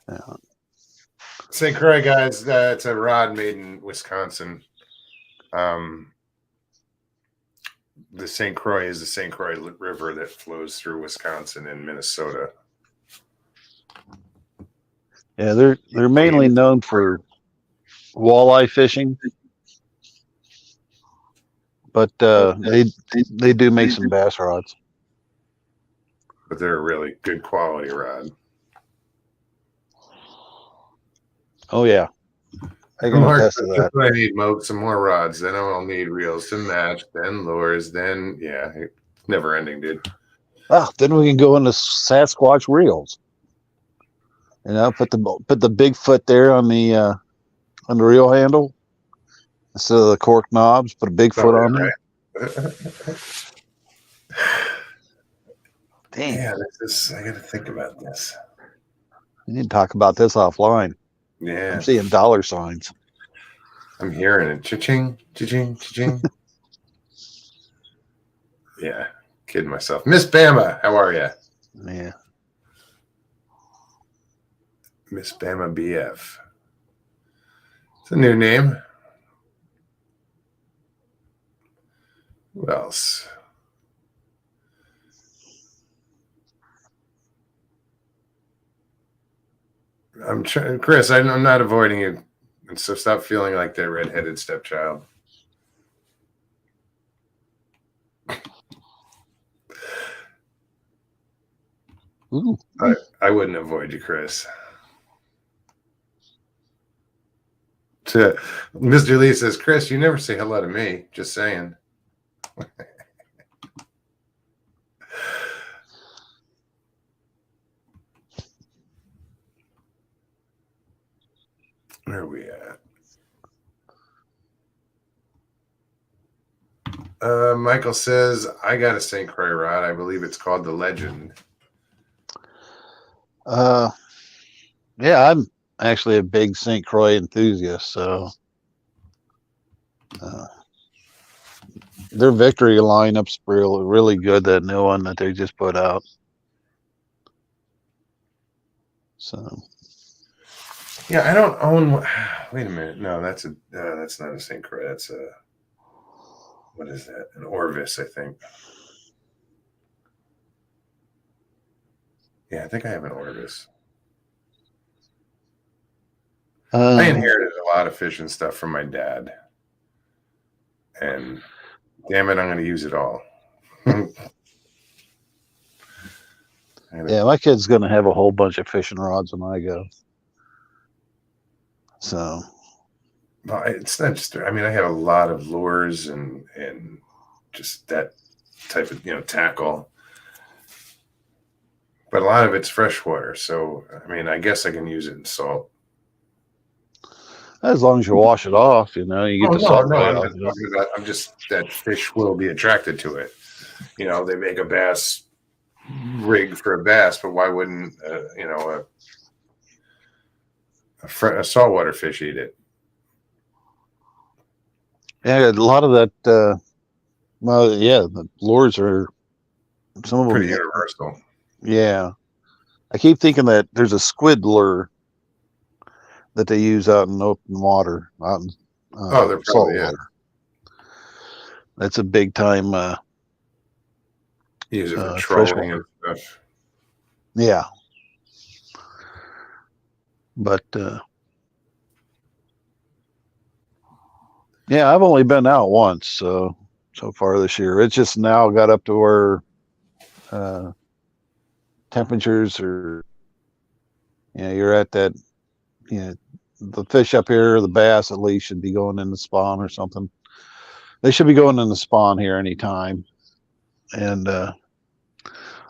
Speaker 5: Yeah.
Speaker 1: St. Croix, guys, it's a rod made in Wisconsin. The St. Croix is the St. Croix River that flows through Wisconsin and Minnesota.
Speaker 5: Yeah, they're mainly known for walleye fishing, but they do make some bass rods.
Speaker 1: But they're a really good quality rod.
Speaker 5: Oh yeah, I can
Speaker 1: Mark,
Speaker 5: attest to that.
Speaker 1: I need some more rods. Then I'll need reels to match. Then lures. Then it's never ending, dude.
Speaker 5: Oh, then we can go into Sasquatch reels. You know, put the Bigfoot there on the reel handle instead of the cork knobs. Put a Bigfoot on there.
Speaker 1: Right?
Speaker 5: Damn.
Speaker 1: Yeah, I got to think about this.
Speaker 5: We need to talk about this offline.
Speaker 1: Yeah,
Speaker 5: I'm seeing dollar signs.
Speaker 1: I'm hearing it. Cha-ching, cha-ching, cha-ching. Yeah, kidding myself. Miss Bama, how are you?
Speaker 5: Yeah.
Speaker 1: Miss Bama BF. It's a new name. Who else? I'm trying, Chris. I'm not avoiding you, so stop feeling like that redheaded stepchild.
Speaker 5: Ooh.
Speaker 1: I wouldn't avoid you, Chris. Mr. Lee says, Chris, you never say hello to me. Just saying. Where are we at? Michael says, I got a St. Croix rod. I believe it's called the Legend.
Speaker 5: Yeah, I'm actually a big St. Croix enthusiast, so their victory lineup's really good. That new one that they just put out. So
Speaker 1: yeah, I don't own. Wait a minute. No, that's not a St. Croix. That's a, what is that? An Orvis, I think. Yeah, I think I have an Orvis. I inherited a lot of fishing stuff from my dad, and damn it, I'm going to use it all.
Speaker 5: Yeah, my kid's gonna have a whole bunch of fishing rods when I go. So
Speaker 1: well, it's not just. I mean, I have a lot of lures and just that type of tackle, but a lot of it's freshwater. So I mean, I guess I can use it in salt.
Speaker 5: as long as you wash it off, you get the salt right
Speaker 1: I'm
Speaker 5: off.
Speaker 1: not talking about. I'm just that fish will be attracted to it. They make a bass rig for a bass, but why wouldn't a saltwater fish eat it?
Speaker 5: Yeah, a lot of that. Well, yeah, the lures are some of
Speaker 1: Pretty
Speaker 5: them.
Speaker 1: Universal.
Speaker 5: Yeah, I keep thinking that there's a squid lure that they use out in open water, out in
Speaker 1: They're
Speaker 5: salt
Speaker 1: probably
Speaker 5: water. That's a big time.
Speaker 1: Use it for trolling and stuff.
Speaker 5: Yeah, but yeah, I've only been out once so far this year. It's just now got up to where temperatures are. You're at that. The fish up here, the bass at least, should be going in the spawn or something. They should be going in the spawn here anytime. And I've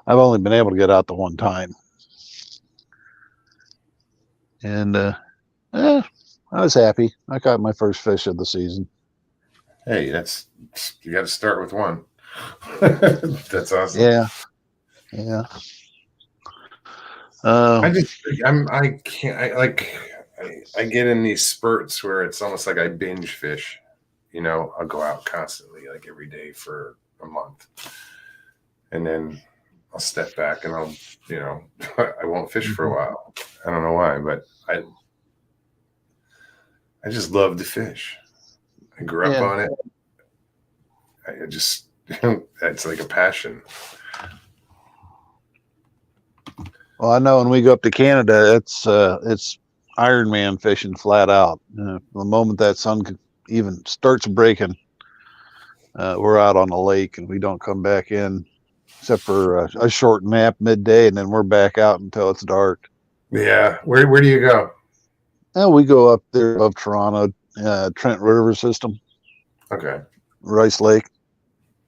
Speaker 5: only been able to get out the one time. And I was happy. I caught my first fish of the season.
Speaker 1: Hey, you got to start with one. That's awesome.
Speaker 5: Yeah.
Speaker 1: I get in these spurts where it's almost like I binge fish. I'll go out constantly, like every day for a month, and then I'll step back and I'll, I won't fish for a while. I don't know why, but I just love to fish. I grew up on it. I just, that's like a passion.
Speaker 5: Well, I know when we go up to Canada, it's Ironman fishing flat out. The moment that sun even starts breaking, we're out on the lake and we don't come back in except for a short nap midday, and then we're back out until it's dark.
Speaker 1: Yeah. Where do you go?
Speaker 5: And we go up there above Toronto, Trent River system.
Speaker 1: Okay.
Speaker 5: Rice Lake.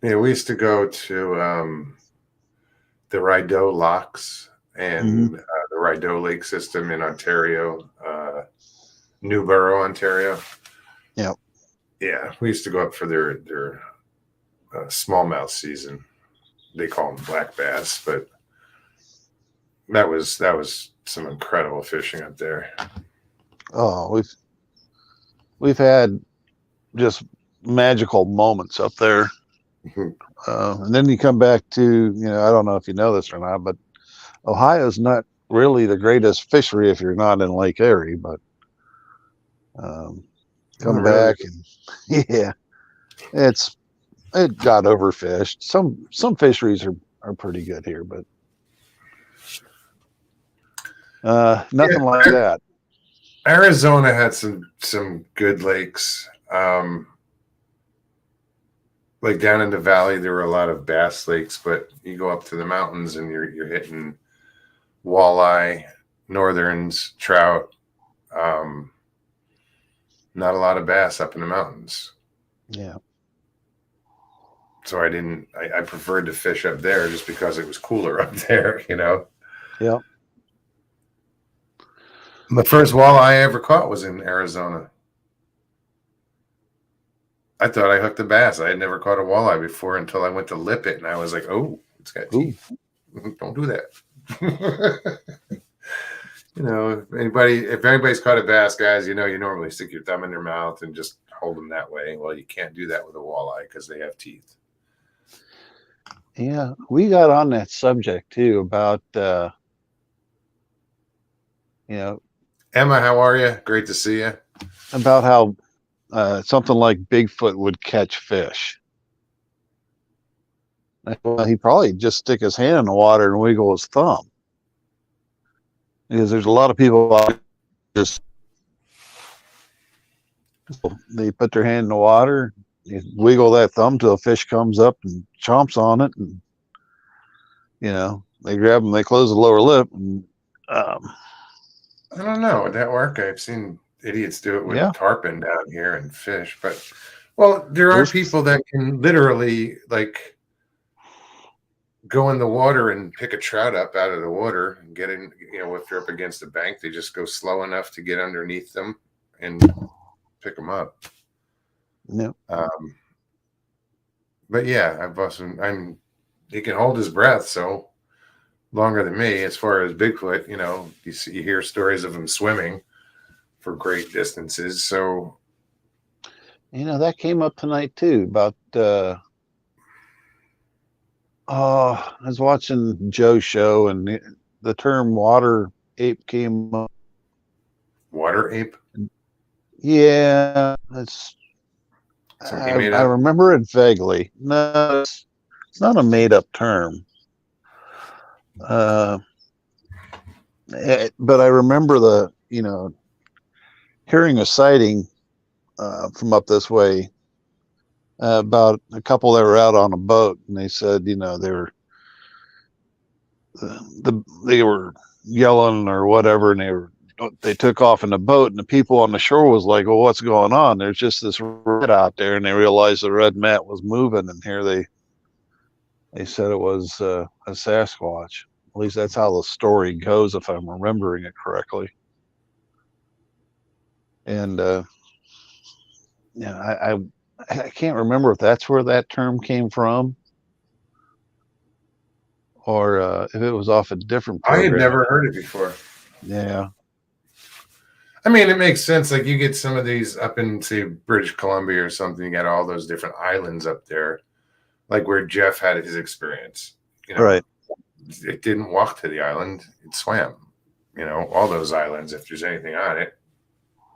Speaker 1: Yeah, we used to go to the Rideau Locks and the Rideau Lake system in Ontario, Newborough, Ontario.
Speaker 5: Yeah. Yeah,
Speaker 1: we used to go up for their smallmouth season. They call them black bass, but that was some incredible fishing up there.
Speaker 5: Oh, we've had just magical moments up there. And then you come back to, I don't know if you know this or not, but Ohio's not really the greatest fishery if you're not in Lake Erie, but come back and yeah, it got overfished. Some fisheries are pretty good here, but nothing like that.
Speaker 1: Arizona had some good lakes. Like down in the valley, there were a lot of bass lakes, but you go up to the mountains and you're hitting walleye, northerns, trout. Not a lot of bass up in the mountains.
Speaker 5: Yeah.
Speaker 1: So I preferred to fish up there just because it was cooler up there,
Speaker 5: Yeah.
Speaker 1: The first walleye I ever caught was in Arizona. I thought I hooked a bass. I had never caught a walleye before until I went to lip it, and I was like, "Oh, it's got teeth. Don't do that." If anybody's caught a bass, guys, you normally stick your thumb in their mouth and just hold them that way. Well, you can't do that with a walleye because they have teeth.
Speaker 5: Yeah, we got on that subject too about
Speaker 1: Emma, how are you? Great to see you.
Speaker 5: About how something like Bigfoot would catch fish. Well, he'd probably just stick his hand in the water and wiggle his thumb. Because there's a lot of people out just they put their hand in the water, you wiggle that thumb till a fish comes up and chomps on it, and they grab them, they close the lower lip, and
Speaker 1: I don't know, would that work? I've seen idiots do it with tarpon down here and fish, but there are people that can literally go in the water and pick a trout up out of the water and get in, if they're up against a bank, they just go slow enough to get underneath them and pick them up.
Speaker 5: Yeah.
Speaker 1: But yeah, he can hold his breath so longer than me. As far as Bigfoot, you hear stories of him swimming for great distances. So,
Speaker 5: that came up tonight too about, I was watching Joe's show and the term water ape came up.
Speaker 1: Water ape?
Speaker 5: Yeah, I remember it vaguely. No, it's not a made up term. But I remember hearing a sighting from up this way about a couple that were out on a boat, and they said, they were yelling or whatever, and they took off in the boat, and the people on the shore was like, well, what's going on? There's just this red out there, and they realized the red mat was moving, and here they said it was a Sasquatch. At least that's how the story goes, if I'm remembering it correctly. And I can't remember if that's where that term came from, or if it was off a different program.
Speaker 1: I had never heard it before.
Speaker 5: Yeah.
Speaker 1: I mean, it makes sense. Like you get some of these up in, say, British Columbia or something. You got all those different islands up there like where Jeff had his experience. You know,
Speaker 5: Right.
Speaker 1: it didn't walk to the island; it swam. You know, all those islands, if there's anything on it,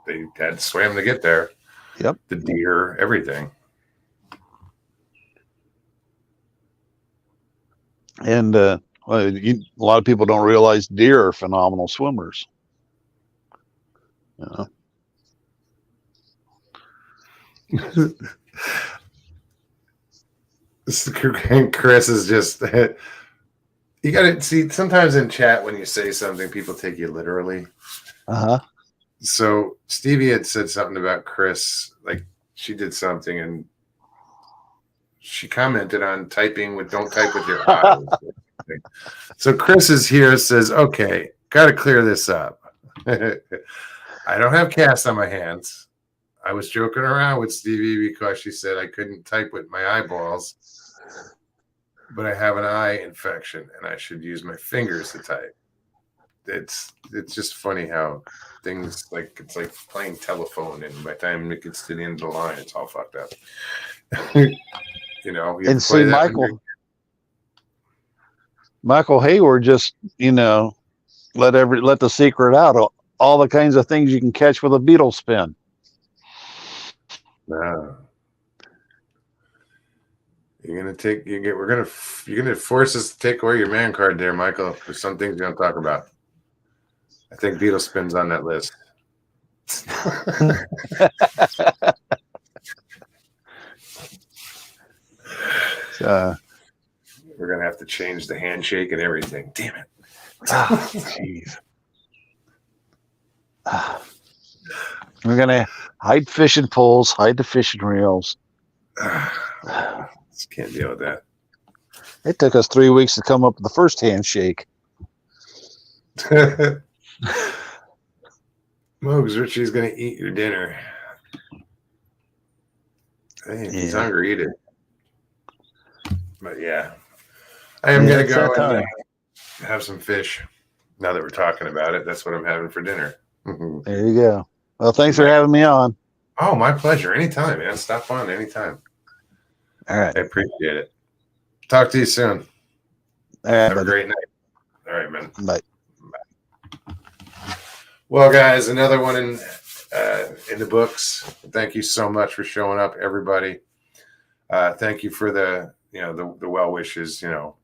Speaker 1: they had to swim to get there.
Speaker 5: Yep.
Speaker 1: The deer, everything.
Speaker 5: And well, a lot of people don't realize deer are phenomenal swimmers. You know?
Speaker 1: Chris is just you gotta see sometimes in chat when you say something people take you literally. So Stevie had said something about Chris, like she did something and she commented on typing with don't type with your eyes. So Chris is here, says, okay, gotta clear this up. I don't have cast on my hands. I was joking around with Stevie because she said I couldn't type with my eyeballs, but I have an eye infection and I should use my fingers to type. It's just funny how things like it's like playing telephone, and by the time it gets to the end of the line, it's all fucked up. You know, you
Speaker 5: And see, Michael Hayward just, you know, let the secret out. All the kinds of things you can catch with a beetle spin.
Speaker 1: No. You're gonna force us to take away your man card there, Michael. There's some things you're gonna talk about. I think beetle spin's on that list. We're gonna have to change the handshake and everything. Damn it.
Speaker 5: Jeez. We're gonna hide fishing poles, hide the fishing reels.
Speaker 1: Just can't deal with that.
Speaker 5: It took us 3 weeks to come up with the first handshake.
Speaker 1: Mogs, Richie's gonna eat your dinner. Hey, if he's hungry, eat it. But yeah, I am gonna go and have some fish. Now that we're talking about it, that's what I'm having for dinner.
Speaker 5: There you go. Well, thanks for having me on.
Speaker 1: Oh, my pleasure. Anytime, man. Stop on anytime.
Speaker 5: All right.
Speaker 1: I appreciate it. Talk to you soon.
Speaker 5: All right,
Speaker 1: have a great night. All right, man.
Speaker 5: Bye.
Speaker 1: Well, guys, another one in the books. Thank you so much for showing up, everybody. Thank you for the well wishes. You know,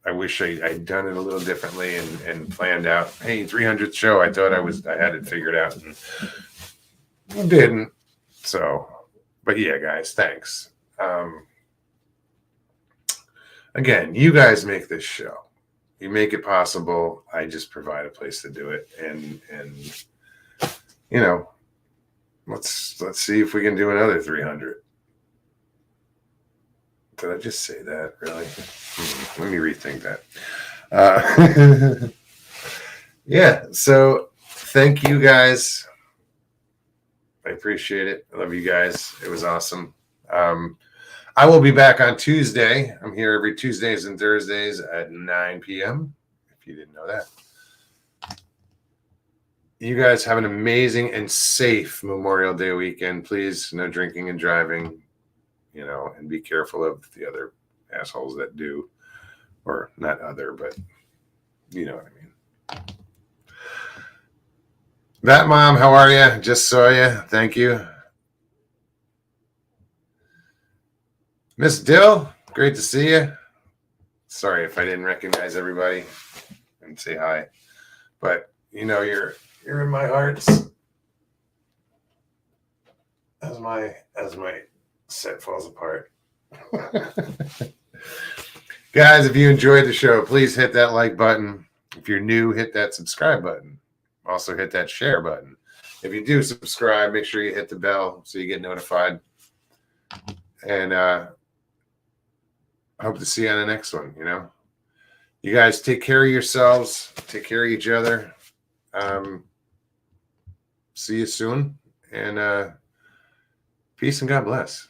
Speaker 1: I wish I'd done it a little differently and planned out. Hey, 300th show. I thought I had it figured out and didn't. So, but yeah, guys, thanks. Again, you guys make this show. You make it possible. I just provide a place to do it, and you know, let's see if we can do another 300. Did I just say that? Really? Let me rethink that. Yeah. So, thank you guys. I appreciate it. I love you guys. It was awesome. I will be back on Tuesday. I'm here every Tuesdays and Thursdays at 9 p.m. If you didn't know that. You guys have an amazing and safe Memorial Day weekend. Please, no drinking and driving, you know, and be careful of the other assholes that do. Or not other, but you know what I mean. That Mom, how are you? Just saw you. Thank you. Miss Dill, great to see you. Sorry if I didn't recognize everybody and say hi, but you know you're in my hearts as my set falls apart. Guys, if you enjoyed the show, please hit that like button. If you're new, hit that subscribe button. Also hit that share button. If you do subscribe, make sure you hit the bell so you get notified. And I hope to see you on the next one. You know, you guys take care of yourselves, take care of each other. See you soon, and peace and God bless.